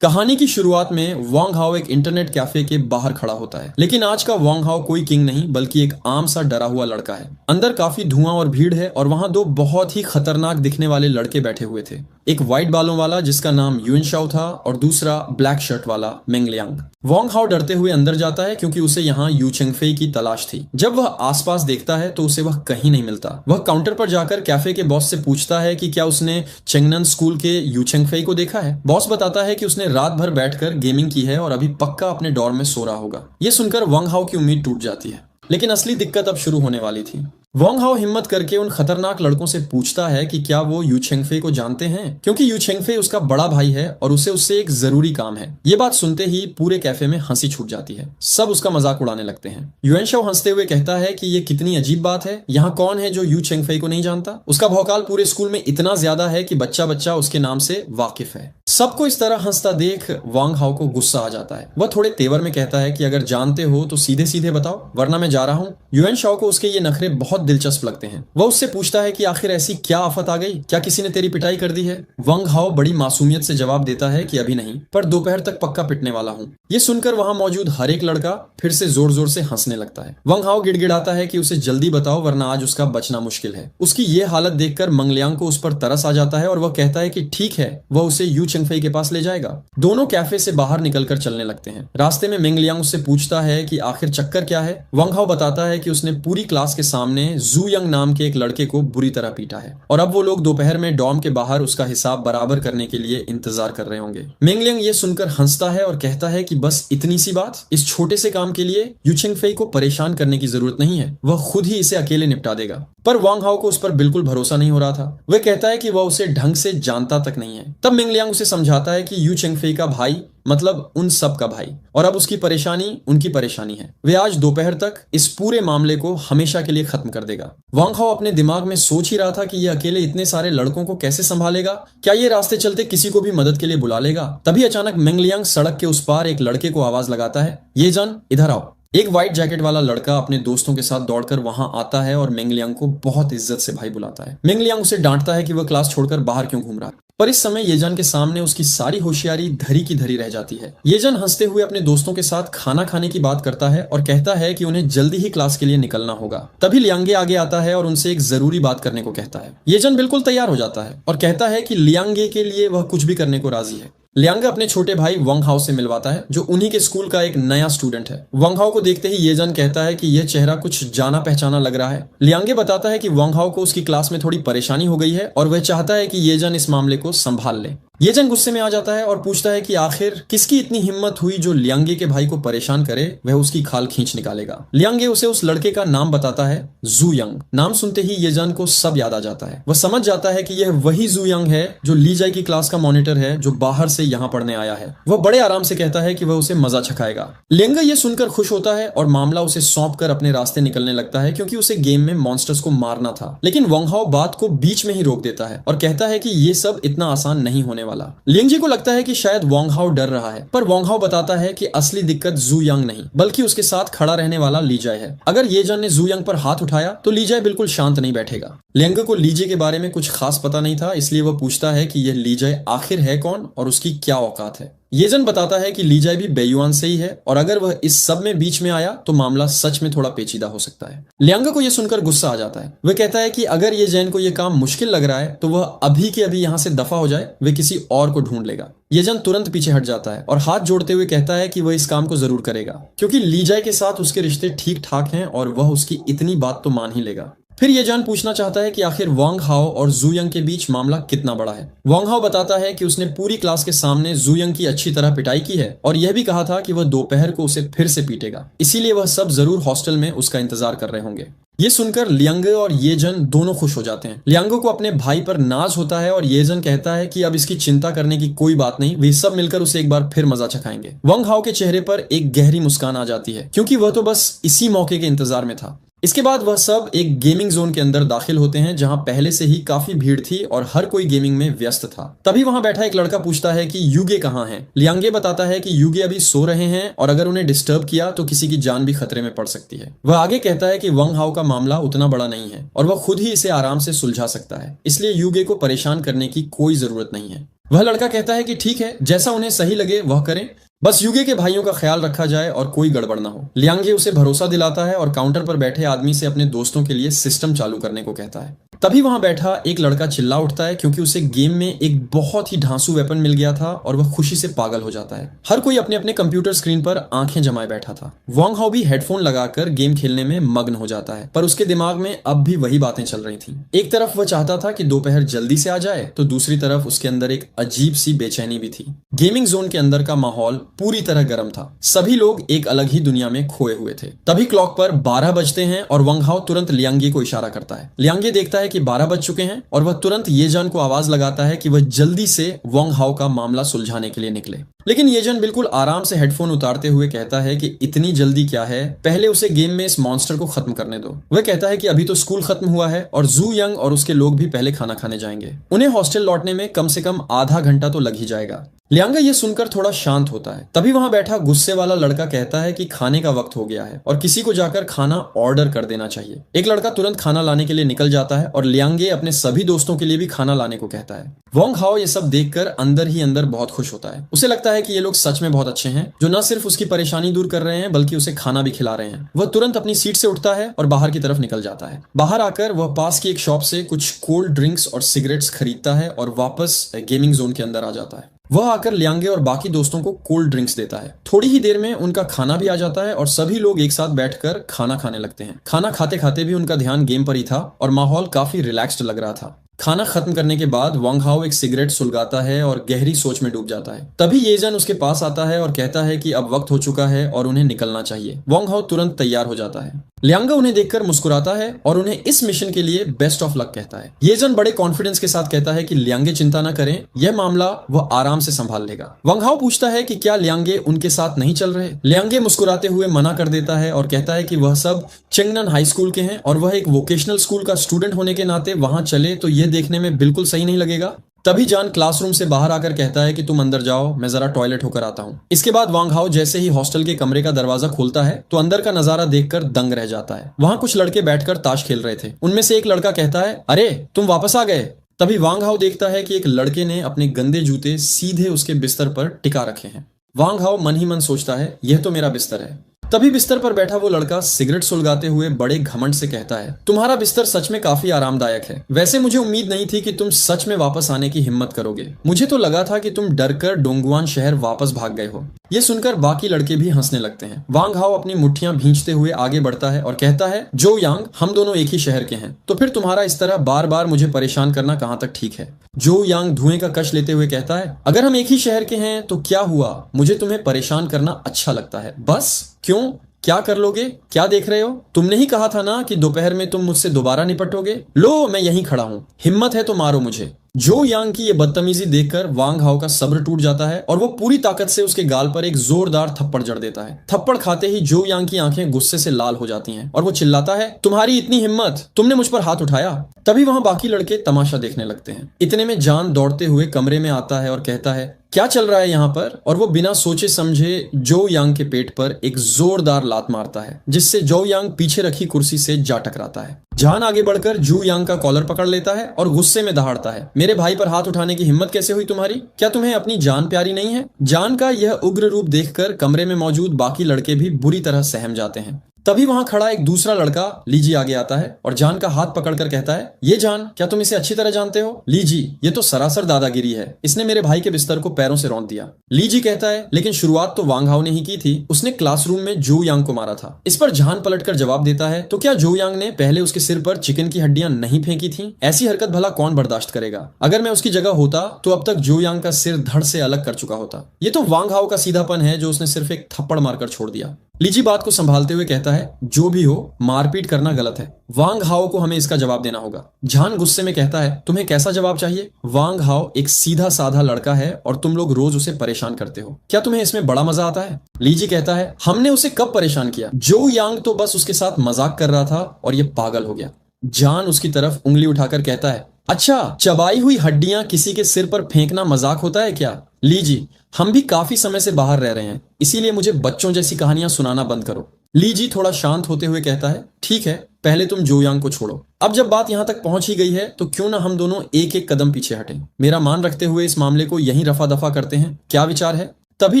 Speaker 1: कहानी की शुरुआत में वांग हाओ एक इंटरनेट कैफे के बाहर खड़ा होता है, लेकिन आज का वांग हाओ कोई किंग नहीं बल्कि एक आम सा डरा हुआ लड़का है। अंदर काफी धुआं और भीड़ है और वहां दो बहुत ही खतरनाक दिखने वाले लड़के बैठे हुए थे। एक व्हाइट बालों वाला जिसका नाम युएन शाओ था और दूसरा ब्लैक शर्ट वाला मेंग लियांग। वांग हाओ डरते हुए अंदर जाता है क्योंकि उसे यहाँ यू चेंगफेई की तलाश थी। जब वह आसपास देखता है तो उसे वह कहीं नहीं मिलता। वह काउंटर पर जाकर कैफे के बॉस से पूछता है कि क्या उसने चेंगनन स्कूल के यू चेंगफेई को देखा है। बॉस बताता है कि उसने रात भर बैठकर गेमिंग की है और अभी पक्का अपने डॉर्म में सो रहा होगा। यह सुनकर वांग हाओ की उम्मीद टूट जाती है, लेकिन असली दिक्कत अब शुरू होने वाली थी। वांग हाओ हिम्मत करके उन खतरनाक लड़कों से पूछता है कि क्या वो यू चेंगफेई को जानते हैं, क्योंकि यू चेंगफेई उसका बड़ा भाई है और उसे उससे एक जरूरी काम है। ये बात सुनते ही पूरे कैफे में हंसी छूट जाती है। सब उसका मजाक उड़ाने लगते हैं। युएन शाओ हंसते हुए कहता है कि ये कितनी अजीब बात है, यहाँ कौन है जो यू चेंगफेई को नहीं जानता। उसका भौकाल पूरे स्कूल में इतना ज्यादा है कि बच्चा बच्चा उसके नाम से वाकिफ है। सबको इस तरह हंसता देख वांग हाओ को गुस्सा आ जाता है। वह थोड़े तेवर में कहता है कि अगर जानते हो तो सीधे सीधे बताओ, वरना मैं जा रहा हूँ। युएन शाओ को उसके ये नखरे बहुत दिलचस्प लगते हैं। वह उससे पूछता है कि आखिर ऐसी क्या आफत आ गई, क्या किसी ने तेरी पिटाई कर दी है। वांग हाओ बड़ी मासूमियत से जवाब देता है कि अभी नहीं, पर दोपहर तक पक्का पिटने वाला हूँ। ये सुनकर वहां मौजूद हर एक लड़का फिर से जोर जोर से हंसने लगता है। वांग हाओ गिड़गिड़ाता है कि उसे जल्दी बताओ वरना आज उसका बचना मुश्किल है। उसकी ये हालत देखकर मंग लियांग को उस पर तरस आ जाता है और वह कहता है कि ठीक है, वह उसे यू चेंगफेई के पास ले जाएगा। दोनों कैफे से बाहर निकलकर चलने लगते हैं। रास्ते में मेंग लियांग उससे पूछता है कि आखिर चक्कर क्या है। वांग हाओ बताता है कि उसने पूरी क्लास के सामने जू यंग नाम के एक लड़के को बुरी तरह पीटा है और अब वो लोग दोपहर में डॉर्म के बाहर उसका हिसाब बराबर करने के लिए इंतजार कर रहे होंगे। मेंग लियांग ये सुनकर हंसता है और कहता है कि बस इतनी सी बात, इस छोटे से काम के लिए यू चेंगफेई को परेशान करने की जरूरत नहीं है, वह खुद ही इसे अकेले निपटा देगा। पर वांग हाओ को उस पर बिल्कुल भरोसा नहीं हो रहा था। वह कहता है कि वह उसे ढंग से जानता तक नहीं है। तब मेंग लियांग उसे समझाता है कि यू चेंगफेई का भाई मतलब उन सब का भाई, और अब उसकी परेशानी उनकी परेशानी है। वे आज दोपहर तक इस पूरे मामले को हमेशा के लिए खत्म कर देगा। वांग हाओ अपने दिमाग में सोच ही रहा था कि ये अकेले इतने सारे लड़कों को कैसे संभालेगा, क्या ये रास्ते चलते किसी को भी मदद के लिए बुला लेगा। तभी अचानक मेंग लियांग सड़क के उस पार एक लड़के को आवाज लगाता है, ये जान इधर आओ। एक व्हाइट जैकेट वाला लड़का अपने दोस्तों के साथ दौड़कर वहां आता है और मेंग लियांग को बहुत इज्जत से भाई बुलाता है। मेंग लियांग उसे डांटता है कि वह क्लास छोड़कर बाहर क्यों घूम रहा है, पर इस समय येजन के सामने उसकी सारी होशियारी धरी की धरी रह जाती है। येजन हंसते हुए अपने दोस्तों के साथ खाना खाने की बात करता है और कहता है कि उन्हें जल्दी ही क्लास के लिए निकलना होगा। तभी लियांगे आगे आता है और उनसे एक जरूरी बात करने को कहता है। येजन बिल्कुल तैयार हो जाता है और कहता है कि लियांगे के लिए वह कुछ भी करने को राजी है। लियांग अपने छोटे भाई वांग हाओ से मिलवाता है, जो उन्हीं के स्कूल का एक नया स्टूडेंट है। वांग हाओ को देखते ही येजन कहता है कि यह चेहरा कुछ जाना पहचाना लग रहा है। लियांगे बताता है कि वांग हाओ को उसकी क्लास में थोड़ी परेशानी हो गई है और वह चाहता है कि येजन इस मामले को संभाल ले। येजन गुस्से में आ जाता है और पूछता है कि आखिर किसकी इतनी हिम्मत हुई जो लियांगे के भाई को परेशान करे, वह उसकी खाल खींच निकालेगा। लियांगे उसे उस लड़के का नाम बताता है, जू यंग। नाम सुनते ही येजन को सब याद आ जाता है। वह समझ जाता है कि यह वही जू यंग है जो ली जाई की क्लास का मॉनिटर है, जो बाहर से यहाँ पढ़ने आया है। वह बड़े आराम से कहता है कि वह उसे मजा चखाएगा। लियांगे ये सुनकर खुश होता है और मामला उसे सौंप कर अपने रास्ते निकलने लगता है, क्योंकि उसे गेम में मॉन्स्टर्स को मारना था। लेकिन वांग हाओ बात को बीच में ही रोक देता है और कहता है कि ये सब इतना आसान नहीं होने वाला। लियांग जी को लगता है कि शायद वांग हाओ डर रहा है, पर वांग हाओ बताता है कि असली दिक्कत जू यंग नहीं बल्कि उसके साथ खड़ा रहने वाला ली जाए है। अगर येजन ने जू यंग पर हाथ उठाया तो ली जाए बिल्कुल शांत नहीं बैठेगा। लियांगे को ली जाए के बारे में कुछ खास पता नहीं था, इसलिए वह पूछता है कि यह ली जाए आखिर है कौन और उसकी क्या औकात है। येजन बताता है कि ली जाए भी बेयुआन से ही है और अगर वह इस सब में बीच में आया तो मामला सच में थोड़ा पेचीदा हो सकता है। लियांगे को यह सुनकर गुस्सा आ जाता है। वह कहता है कि अगर ये जैन को यह काम मुश्किल लग रहा है तो वह अभी के अभी यहाँ से दफा हो जाए, वे किसी और को ढूंढ लेगा। येजन तुरंत पीछे हट जाता है और हाथ जोड़ते हुए कहता है कि वह इस काम को जरूर करेगा, क्योंकि ली जाए के साथ उसके रिश्ते ठीक ठाक हैं और वह उसकी इतनी बात तो मान ही लेगा। फिर ये जान पूछना चाहता है कि आखिर वांग हाओ और जू यंग के बीच मामला कितना बड़ा है। वांग हाओ बताता है कि उसने पूरी क्लास के सामने जू यंग की अच्छी तरह पिटाई की है और यह भी कहा था कि वह दोपहर को उसे फिर से पीटेगा, इसीलिए वह सब जरूर हॉस्टल में उसका इंतजार कर रहे होंगे। ये सुनकर लियांगे और येजन दोनों खुश हो जाते हैं। लियांगो को अपने भाई पर नाज होता है और येजन कहता है कि अब इसकी चिंता करने की कोई बात नहीं, वे सब मिलकर उसे एक बार फिर मजा चखाएंगे। वांग हाओ के चेहरे पर एक गहरी मुस्कान आ जाती है क्योंकि वह तो बस इसी मौके के इंतजार में था। इसके बाद वह सब एक गेमिंग जोन के अंदर दाखिल होते हैं जहां पहले से ही काफी भीड़ थी और हर कोई गेमिंग में व्यस्त था। तभी वहां बैठा एक लड़का पूछता है कि यूगे कहाँ हैं। लियांगे बताता है कि यूगे अभी सो रहे हैं और अगर उन्हें डिस्टर्ब किया तो किसी की जान भी खतरे में पड़ सकती है। वह आगे कहता है कि वांग हाओ का मामला उतना बड़ा नहीं है और वह खुद ही इसे आराम से सुलझा सकता है, इसलिए यूगे को परेशान करने की कोई जरूरत नहीं है। वह लड़का कहता है कि ठीक है, जैसा उन्हें सही लगे वह करें, बस यूगे के भाइयों का ख्याल रखा जाए और कोई गड़बड़ ना हो। लियांगे उसे भरोसा दिलाता है और काउंटर पर बैठे आदमी से अपने दोस्तों के लिए सिस्टम चालू करने को कहता है। तभी वहां बैठा एक लड़का चिल्ला उठता है क्योंकि उसे गेम में एक बहुत ही ढांसू वेपन मिल गया था और वह खुशी से पागल हो जाता है। हर कोई अपने अपने कंप्यूटर स्क्रीन पर आंखें जमाए बैठा था। वांग हाओ भी हेडफोन लगाकर गेम खेलने में मग्न हो जाता है, पर उसके दिमाग में अब भी वही बातें चल रही थी। एक तरफ वह चाहता था कि दोपहर जल्दी से आ जाए तो दूसरी तरफ उसके अंदर एक अजीब सी बेचैनी भी थी। गेमिंग जोन के अंदर का माहौल पूरी तरह गर्म था। सभी लोग एक अलग ही दुनिया में खोए हुए थे। तभी क्लॉक पर 12 बजते हैं और वांग हाओ तुरंत लियांगे को इशारा करता है। लियांगे देखता है कि 12 बज चुके हैं और वह तुरंत येजन को आवाज लगाता है कि वह जल्दी से वांग हाओ का मामला सुलझाने के लिए निकले। लेकिन येजन बिल्कुल आराम से हेडफोन उतारते हुए कहता है कि इतनी जल्दी क्या है, पहले उसे गेम में इस मॉन्स्टर को खत्म करने दो। वह कहता है कि अभी तो स्कूल खत्म हुआ है और जू यंग और उसके लोग भी पहले खाना खाने जाएंगे। उन्हें हॉस्टल लौटने में कम से कम आधा घंटा तो लग ही जाएगा। लियांगा ये सुनकर थोड़ा शांत होता है। तभी वहां बैठा गुस्से वाला लड़का कहता है कि खाने का वक्त हो गया है और किसी को जाकर खाना ऑर्डर कर देना चाहिए। एक लड़का तुरंत खाना लाने के लिए निकल जाता है और लियांगे अपने सभी दोस्तों के लिए भी खाना लाने को कहता है। वांग हाओ ये सब देखकर अंदर ही अंदर बहुत खुश होता है। उसे लगता है कि ये लोग सच में बहुत अच्छे हैं जो न सिर्फ उसकी परेशानी दूर कर रहे हैं बल्कि उसे खाना भी खिला रहे हैं। वह तुरंत अपनी सीट से उठता है और बाहर की तरफ निकल जाता है। बाहर आकर वह पास की एक शॉप से कुछ कोल्ड ड्रिंक्स और सिगरेट्स खरीदता है और वापस गेमिंग जोन के अंदर आ जाता है। वह आकर लियांगे और बाकी दोस्तों को कोल्ड ड्रिंक्स देता है। थोड़ी ही देर में उनका खाना भी आ जाता है और सभी लोग एक साथ बैठकर खाना खाने लगते हैं। खाना खाते खाते भी उनका ध्यान गेम पर ही था और माहौल काफी रिलैक्स्ड लग रहा था। खाना खत्म करने के बाद वांग हाओ एक सिगरेट सुलगाता है और गहरी सोच में डूब जाता है। तभी येजन उसके पास आता है और कहता है कि अब वक्त हो चुका है और उन्हें निकलना चाहिए। वांग हाओ तुरंत तैयार हो जाता है। लियांगा उन्हें देखकर मुस्कुराता है और उन्हें इस मिशन के लिए बेस्ट ऑफ लक कहता है। येजन बड़े कॉन्फिडेंस के साथ कहता है कि लियांगे चिंता न करें, यह मामला वह आराम से संभाल लेगा। वांग हाओ पूछता है कि क्या लियांगे उनके साथ नहीं चल रहे। लियांगे मुस्कुराते हुए मना कर देता है और कहता है कि वह सब चेंगनन हाई स्कूल के हैं और वह एक वोकेशनल स्कूल का स्टूडेंट होने के नाते वहां चले तो यह देखने में बिल्कुल सही नहीं लगेगा। तभी जान क्लासरूम से बाहर आकर कहता है कि तुम अंदर जाओ, मैं जरा टॉयलेट होकर आता हूँ। इसके बाद वांग हाओ जैसे ही हॉस्टल के कमरे का दरवाजा खोलता है तो अंदर का नजारा देखकर दंग रह जाता है। वहां कुछ लड़के बैठकर ताश खेल रहे थे। उनमें से एक लड़का कहता है, अरे तुम वापस आ गए। तभी वांग हाओ देखता है कि एक लड़के ने अपने गंदे जूते सीधे उसके बिस्तर पर टिका रखे हैं। वांग हाओ मन ही मन सोचता है, यह तो मेरा बिस्तर है। तभी बिस्तर पर बैठा वो लड़का सिगरेट सुलगाते हुए बड़े घमंड से कहता है, तुम्हारा बिस्तर सच में काफी आरामदायक है। वैसे मुझे उम्मीद नहीं थी कि तुम सच में वापस आने की हिम्मत करोगे। मुझे तो लगा था कि तुम डरकर डोंगुआन शहर वापस भाग गए हो। ये सुनकर बाकी लड़के भी हंसने लगते हैं। वांग हाओ अपनी मुट्ठियां भींचते हुए आगे बढ़ता है और कहता है, जो यांग, हम दोनों एक ही शहर के हैं, तो फिर तुम्हारा इस तरह बार बार मुझे परेशान करना कहाँ तक ठीक है। जो यांग धुएं का कश लेते हुए कहता है, अगर हम एक ही शहर के हैं तो क्या हुआ, मुझे तुम्हें परेशान करना अच्छा लगता है। बस क्यों, क्या कर लोगे, क्या देख रहे हो? तुमने ही कहा था ना कि दोपहर में तुम मुझसे दोबारा निपटोगे। लो, मैं यहीं खड़ा हूँ, हिम्मत है तो मारो मुझे। जो यांग की ये बदतमीजी देखकर वांग हाओ का सब्र टूट जाता है और वो पूरी ताकत से उसके गाल पर एक जोरदार थप्पड़ जड़ देता है। थप्पड़ खाते ही जो यांग की आंखें गुस्से से लाल हो जाती हैं और वो चिल्लाता है, तुम्हारी इतनी हिम्मत, तुमने मुझ पर हाथ उठाया। तभी वहां बाकी लड़के तमाशा देखने लगते हैं। इतने में जान दौड़ते हुए कमरे में आता है और कहता है, क्या चल रहा है यहाँ पर? और वो बिना सोचे समझे जो यांग के पेट पर एक जोरदार लात मारता है जिससे जो यांग पीछे रखी कुर्सी से जा टकराता है। जान आगे बढ़कर जू यांग का कॉलर पकड़ लेता है और गुस्से में दहाड़ता है, मेरे भाई पर हाथ उठाने की हिम्मत कैसे हुई तुम्हारी? क्या तुम्हें अपनी जान प्यारी नहीं है? जान का यह उग्र रूप देखकर कमरे में मौजूद बाकी लड़के भी बुरी तरह सहम जाते हैं। तभी वहां खड़ा एक दूसरा लड़का लीजी आगे आता है और जान का हाथ पकड़कर कहता है, ये जान, क्या तुम इसे अच्छी तरह जानते हो? लीजी, ये तो सरासर दादागिरी है, इसने मेरे भाई के बिस्तर को पैरों से रौंद दिया। लीजी कहता है, लेकिन शुरुआत तो वांग हाओ ने ही की थी, उसने क्लासरूम में जो यांग को मारा था। इस पर जान पलटकर जवाब देता है, तो क्या जो यांग ने पहले उसके सिर पर चिकन की हड्डियां नहीं फेंकी थी? ऐसी हरकत भला कौन बर्दाश्त करेगा? अगर मैं उसकी जगह होता तो अब तक जो यांग का सिर धड़ से अलग कर चुका होता। ये तो वांग हाओ का सीधापन है जो उसने सिर्फ एक थप्पड़ मारकर छोड़ दिया। लीजी बात को संभालते हुए कहता है, जो भी हो, मारपीट करना गलत है। वांग हाओ को हमें इसका जवाब देना होगा। जान गुस्से में कहता है, तुम्हें कैसा जवाब चाहिए? वांग हाओ एक सीधा साधा लड़का है और तुम लोग रोज उसे परेशान करते हो, क्या तुम्हें इसमें बड़ा मजा आता है? लीजी कहता है, हमने उसे कब परेशान किया? जो यांग तो बस उसके साथ मजाक कर रहा था और ये पागल हो गया। जान उसकी तरफ उंगली उठाकर कहता है, अच्छा, चबाई हुई हड्डियां किसी के सिर पर फेंकना मजाक होता है क्या? लीजी, हम भी काफी समय से बाहर रह रहे हैं, इसीलिए मुझे बच्चों जैसी कहानियां सुनाना बंद करो। लीजी थोड़ा शांत होते हुए कहता है, ठीक है, पहले तुम जो यांग को छोड़ो। अब जब बात यहां तक पहुंच ही गई है तो क्यों ना हम दोनों एक एक कदम पीछे हटें। मेरा मान रखते हुए इस मामले को यहीं रफा दफा करते हैं, क्या विचार है? तभी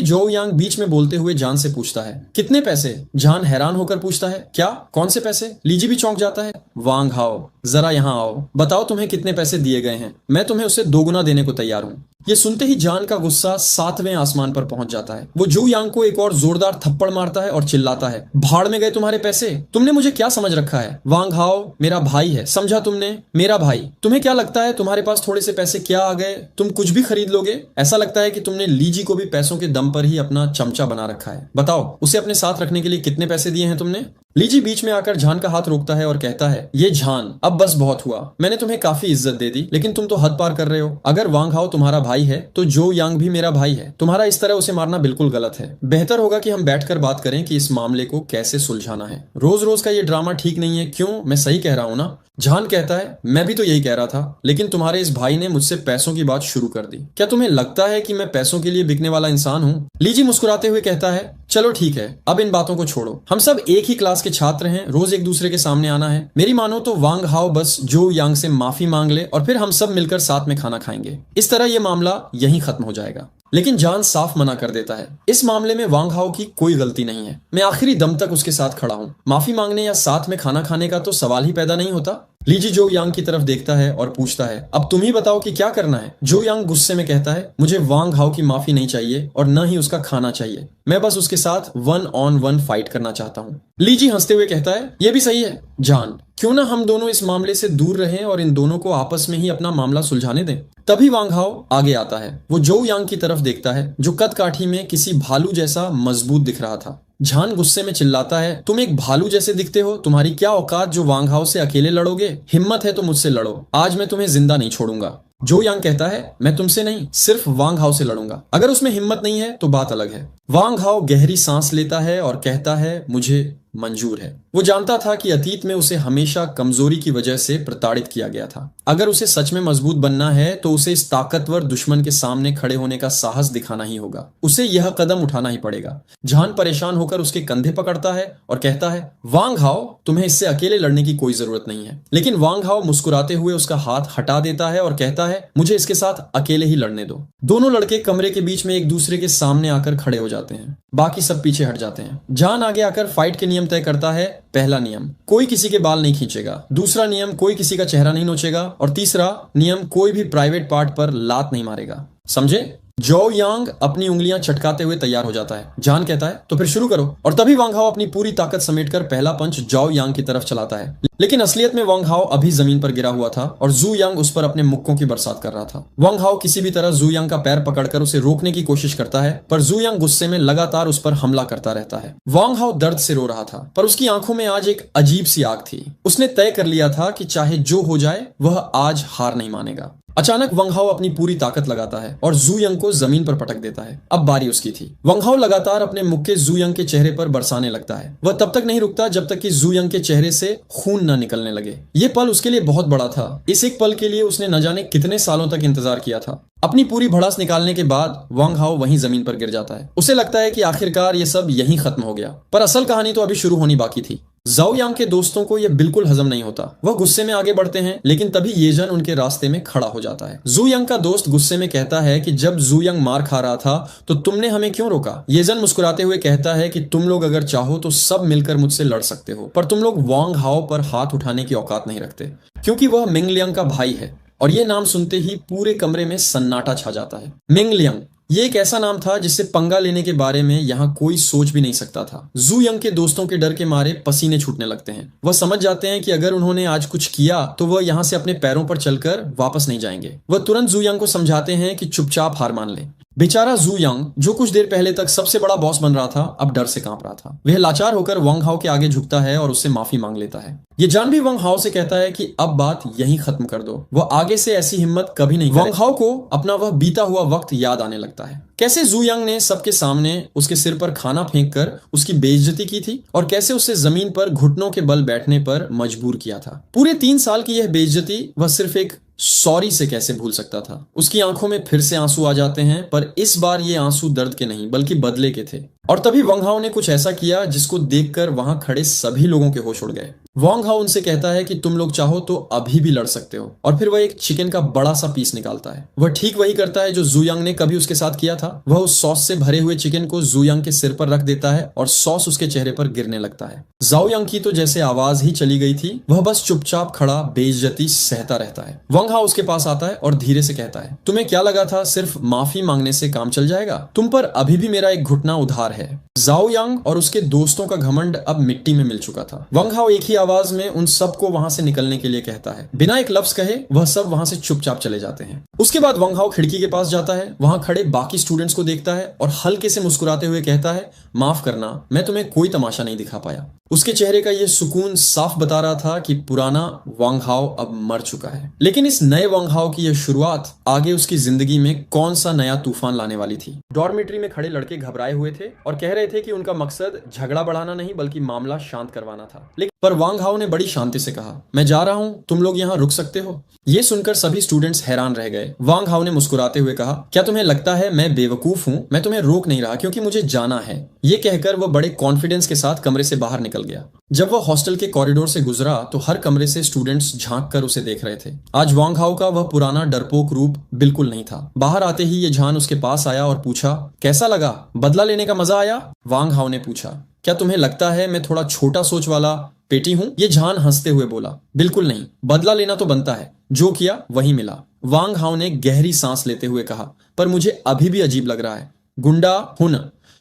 Speaker 1: जो यांग बीच में बोलते हुए जान से पूछता है, कितने पैसे? जान हैरान होकर पूछता है, क्या? कौन से पैसे? लीजी भी चौंक जाता है। वांग हाओ, जरा यहाँ आओ, बताओ तुम्हें कितने पैसे दिए गए हैं, मैं तुम्हें उससे दोगुना देने को तैयार हूँ। ये सुनते ही जान का गुस्सा 7वें आसमान पर पहुंच जाता है। वो जू यांग को एक और जोरदार थप्पड़ मारता है और चिल्लाता है, भाड़ में गए तुम्हारे पैसे, तुमने मुझे क्या समझ रखा है? वांग हाओ मेरा भाई है, समझा तुमने? मेरा भाई। तुम्हें क्या लगता है तुम्हारे पास थोड़े से पैसे क्या आ गए, तुम कुछ भी खरीद लोगे? ऐसा लगता है कि तुमने लीजी को भी पैसों के दम पर ही अपना चमचा बना रखा है। बताओ, उसे अपने साथ रखने के लिए कितने पैसे दिए हैं तुमने? लीजी बीच में आकर जान का हाथ रोकता है और कहता है, ये जान, अब बस बहुत हुआ, मैंने तुम्हें काफी इज्जत दे दी, लेकिन तुम तो हद पार कर रहे हो। अगर वांग हाओ तुम्हारा भाई है तो जो यांग भी मेरा भाई है, तुम्हारा इस तरह उसे मारना बिल्कुल गलत है। बेहतर होगा कि हम बैठकर बात करें कि इस मामले को कैसे सुलझाना है। रोज रोज का ये ड्रामा ठीक नहीं है, क्यों? मैं सही कह रहा हूं ना? जान कहता है, मैं भी तो यही कह रहा था, लेकिन तुम्हारे इस भाई ने मुझसे पैसों की बात शुरू कर दी। क्या तुम्हें लगता है कि मैं पैसों के लिए बिकने वाला इंसान हूँ? लीजी मुस्कुराते हुए कहता है, चलो ठीक है, अब इन बातों को छोड़ो, हम सब एक ही क्लास के छात्र हैं, रोज एक दूसरे के सामने आना है। मेरी मानो तो वांग हाओ बस जो यांग से माफी मांग ले और फिर हम सब मिलकर साथ में खाना खाएंगे। इस तरह ये मामला यहीं खत्म हो जाएगा। लेकिन जान साफ मना कर देता है, इस मामले में वांग हाओ की कोई गलती नहीं है, मैं आखिरी दम तक उसके साथ खड़ा हूँ। माफी मांगने या साथ में खाना खाने का तो सवाल ही पैदा नहीं होता। लीजी जो यांग की तरफ देखता है और पूछता है, अब तुम ही बताओ कि क्या करना है? जो यांग गुस्से में कहता है, मुझे वांग हाओ की माफी नहीं चाहिए और न ही उसका खाना चाहिए, मैं बस उसके साथ 1-on-1 फाइट करना चाहता हूँ। लीजी हंसते हुए कहता है, ये भी सही है जान, क्यों ना हम दोनों इस मामले से दूर रहें और इन दोनों को आपस में ही अपना मामला सुलझाने दें। तभी वांग हाओ आगे आता है। वो जो यांग की तरफ देखता है जो कद काठी में किसी भालू जैसा मजबूत दिख रहा था। जान गुस्से में चिल्लाता है, तुम एक भालू जैसे दिखते हो, तुम्हारी क्या औकात जो वांग हाओ से अकेले लड़ोगे? हिम्मत है तो मुझसे लड़ो, आज मैं तुम्हें जिंदा नहीं छोड़ूंगा। जो यांग कहता है, मैं तुमसे नहीं, सिर्फ वांग हाओ से लड़ूंगा। अगर उसमें हिम्मत नहीं है तो बात अलग है। वांग हाओ गहरी सांस लेता है और कहता है, मुझे मंजूर है। वो जानता था कि अतीत में उसे हमेशा कमजोरी की वजह से प्रताड़ित किया गया था। अगर उसे सच में मजबूत बनना है तो उसे इस ताकतवर दुश्मन के सामने खड़े होने का साहस दिखाना ही होगा। उसे यह कदम उठाना ही पड़ेगा। जान परेशान होकर उसके कंधे पकड़ता है और कहता है, वांग हाओ, तुम्हें इससे अकेले लड़ने की कोई जरूरत नहीं है। लेकिन वांग हाओ मुस्कुराते हुए उसका हाथ हटा देता है और कहता है, मुझे इसके साथ अकेले ही लड़ने दो। दोनों लड़के कमरे के बीच में एक दूसरे के सामने आकर खड़े हो जाते हैं। बाकी सब पीछे हट जाते हैं। जान आगे आकर फाइट के नियम तय करता है। पहला नियम, कोई किसी के बाल नहीं खींचेगा। दूसरा नियम, कोई किसी का चेहरा नहीं नोचेगा। और तीसरा नियम, कोई भी प्राइवेट पार्ट पर लात नहीं मारेगा। समझे? जो यांग अपनी उंगलियां चटकाते हुए तैयार हो जाता है। जान कहता है, तो फिर शुरू करो। और तभी वांग हाओ अपनी पूरी ताकत समेटकर पहला पंच जाओ यांग की तरफ चलाता है। लेकिन असलियत में वांग हाओ अभी जमीन पर गिरा हुआ था और जू यांग उस पर अपने मुक्कों की बरसात कर रहा था। वांग हाओ किसी भी तरह जू यांग का पैर पकड़कर उसे रोकने की कोशिश करता है, पर जू यांग गुस्से में लगातार उस पर हमला करता रहता है। वांग हाओ दर्द से रो रहा था, पर उसकी आंखों में आज एक अजीब सी आग थी। उसने तय कर लिया था कि चाहे जो हो जाए वह आज हार नहीं मानेगा। अचानक वांग हाओ अपनी पूरी ताकत लगाता है और जू यंग को जमीन पर पटक देता है। अब बारी उसकी थी। वांग हाओ लगातार अपने मुक्के जू यंग के चेहरे पर बरसाने लगता है। वह तब तक नहीं रुकता जब तक कि जू यंग के चेहरे से खून न निकलने लगे। ये पल उसके लिए बहुत बड़ा था। इस एक पल के लिए उसने न जाने कितने सालों तक इंतजार किया था। अपनी पूरी भड़ास निकालने के बाद वांग हाओ वहीं जमीन पर गिर जाता है। उसे लगता है कि आखिरकार ये सब यहीं खत्म हो गया, पर असल कहानी तो अभी शुरू होनी बाकी थी। जाओ यांग के दोस्तों को यह बिल्कुल हजम नहीं होता। वह गुस्से में आगे बढ़ते हैं, लेकिन तभी येजन उनके रास्ते में खड़ा हो जाता है। जू यंग का दोस्त गुस्से में कहता है कि जब जू यंग मार खा रहा था तो तुमने हमें क्यों रोका। येजन मुस्कुराते हुए कहता है कि तुम लोग अगर चाहो तो सब मिलकर मुझसे लड़ सकते हो, पर तुम लोग वांग हाओ पर हाथ उठाने की औकात नहीं रखते, क्योंकि वह मिंगलियांग का भाई है। और यह नाम सुनते ही पूरे कमरे में सन्नाटा छा जाता है। मिंगलियांग ये एक ऐसा नाम था जिससे पंगा लेने के बारे में यहाँ कोई सोच भी नहीं सकता था। जू यंग के दोस्तों के डर के मारे पसीने छूटने लगते हैं। वह समझ जाते हैं कि अगर उन्होंने आज कुछ किया तो वह यहाँ से अपने पैरों पर चलकर वापस नहीं जाएंगे। वह तुरंत जू यंग को समझाते हैं कि चुपचाप हार मान ले। बेचारा जू यंग, जो कुछ देर पहले तक सबसे बड़ा बॉस बन रहा था, अब डर से कांप रहा था। वह लाचार होकर वांग हाओ के आगे झुकता है और उससे माफी मांग लेता है। ये जान भी वांग हाओ से कहता है कि अब बात यहीं खत्म कर दो। वह आगे से ऐसी हिम्मत कभी नहीं करे। वांग हाओ को अपना वह बीता हुआ वक्त याद आने लगता है, कैसे जू यंग ने सबके सामने उसके सिर पर खाना फेंक कर उसकी बेइज्जती की थी और कैसे उसे जमीन पर घुटनों के बल बैठने पर मजबूर किया था। पूरे 3 साल की यह बेइज्जती वह सिर्फ एक सॉरी से कैसे भूल सकता था। उसकी आंखों में फिर से आंसू आ जाते हैं, पर इस बार ये आंसू दर्द के नहीं बल्कि बदले के थे। और तभी वांग हाओ ने कुछ ऐसा किया जिसको देखकर वहां खड़े सभी लोगों के होश उड़ गए। वांग हाओ उनसे कहता है कि तुम लोग चाहो तो अभी भी लड़ सकते हो, और फिर वह एक चिकन का बड़ा सा पीस निकालता है। वह ठीक वही करता है जो जू यंग ने कभी उसके साथ किया था। वह उस सॉस से भरे हुए चिकन को जू यंग के सिर पर रख देता है और सॉस उसके चेहरे पर गिरने लगता है। जाओ यंग की तो जैसे आवाज ही चली गई थी। वह बस चुपचाप खड़ा बेइज्जती सहता रहता है। वांग हाओ उसके पास आता है और धीरे से कहता है, तुम्हें क्या लगा था सिर्फ माफी मांगने से काम चल जाएगा? तुम पर अभी भी मेरा एक घुटना उधार है। जाओ यांग और उसके दोस्तों का घमंड अब मिट्टी में मिल चुका था। वांग हाओ एक ही आवाज में उन सबको वहां से निकलने के लिए कहता है। बिना एक लफ्ज कहे वह सब वहां से चुपचाप चले जाते हैं। उसके बाद वांग हाओ खिड़की के पास जाता है, वहां खड़े बाकी स्टूडेंट्स को देखता है और हल्के से मुस्कुराते हुए कहता है, माफ करना, मैं तुम्हें कोई तमाशा नहीं दिखा पाया। उसके चेहरे का यह सुकून साफ बता रहा था कि पुराना वांग हाओ अब मर चुका है। लेकिन इस नए वांग हाओ की यह शुरुआत आगे उसकी जिंदगी में कौन सा नया तूफान लाने वाली थी। डॉर्मेट्री में खड़े लड़के घबराए हुए थे और कह रहे थे कि उनका मकसद झगड़ा बढ़ाना नहीं बल्कि मामला शांत करवाना था। लेकिन पर वांग हाओ ने बड़ी शांति से कहा, मैं जा रहा हूं, तुम लोग यहाँ रुक सकते हो। ये सुनकर सभी स्टूडेंट्स हैरान रह गए। वांग हाओ ने मुस्कुराते हुए कहा, क्या तुम्हें लगता है मैं बेवकूफ हूं? मैं तुम्हें रोक नहीं रहा क्योंकि मुझे जाना है। ये कहकर वह बड़े कॉन्फिडेंस के साथ कमरे से बाहर निकल गया। जब वह हॉस्टल के कॉरिडोर से गुजरा तो हर कमरे से स्टूडेंट्स झांक कर उसे देख रहे थे। आज वांग हाओ का वह पुराना डरपोक रूप बिल्कुल नहीं था। बाहर आते ही ये झान उसके पास आया और पूछा, कैसा लगा? बदला लेने का मजा आया? वांग हाओ ने पूछा, क्या तुम्हें लगता है मैं थोड़ा छोटा सोच वाला पेटी हूं? ये झान हंसते हुए बोला, बिल्कुल नहीं, बदला लेना तो बनता है, जो किया वही मिला। वांग हाओ ने गहरी सांस लेते हुए कहा, पर मुझे अभी भी अजीब लग रहा है। गुंडा हुन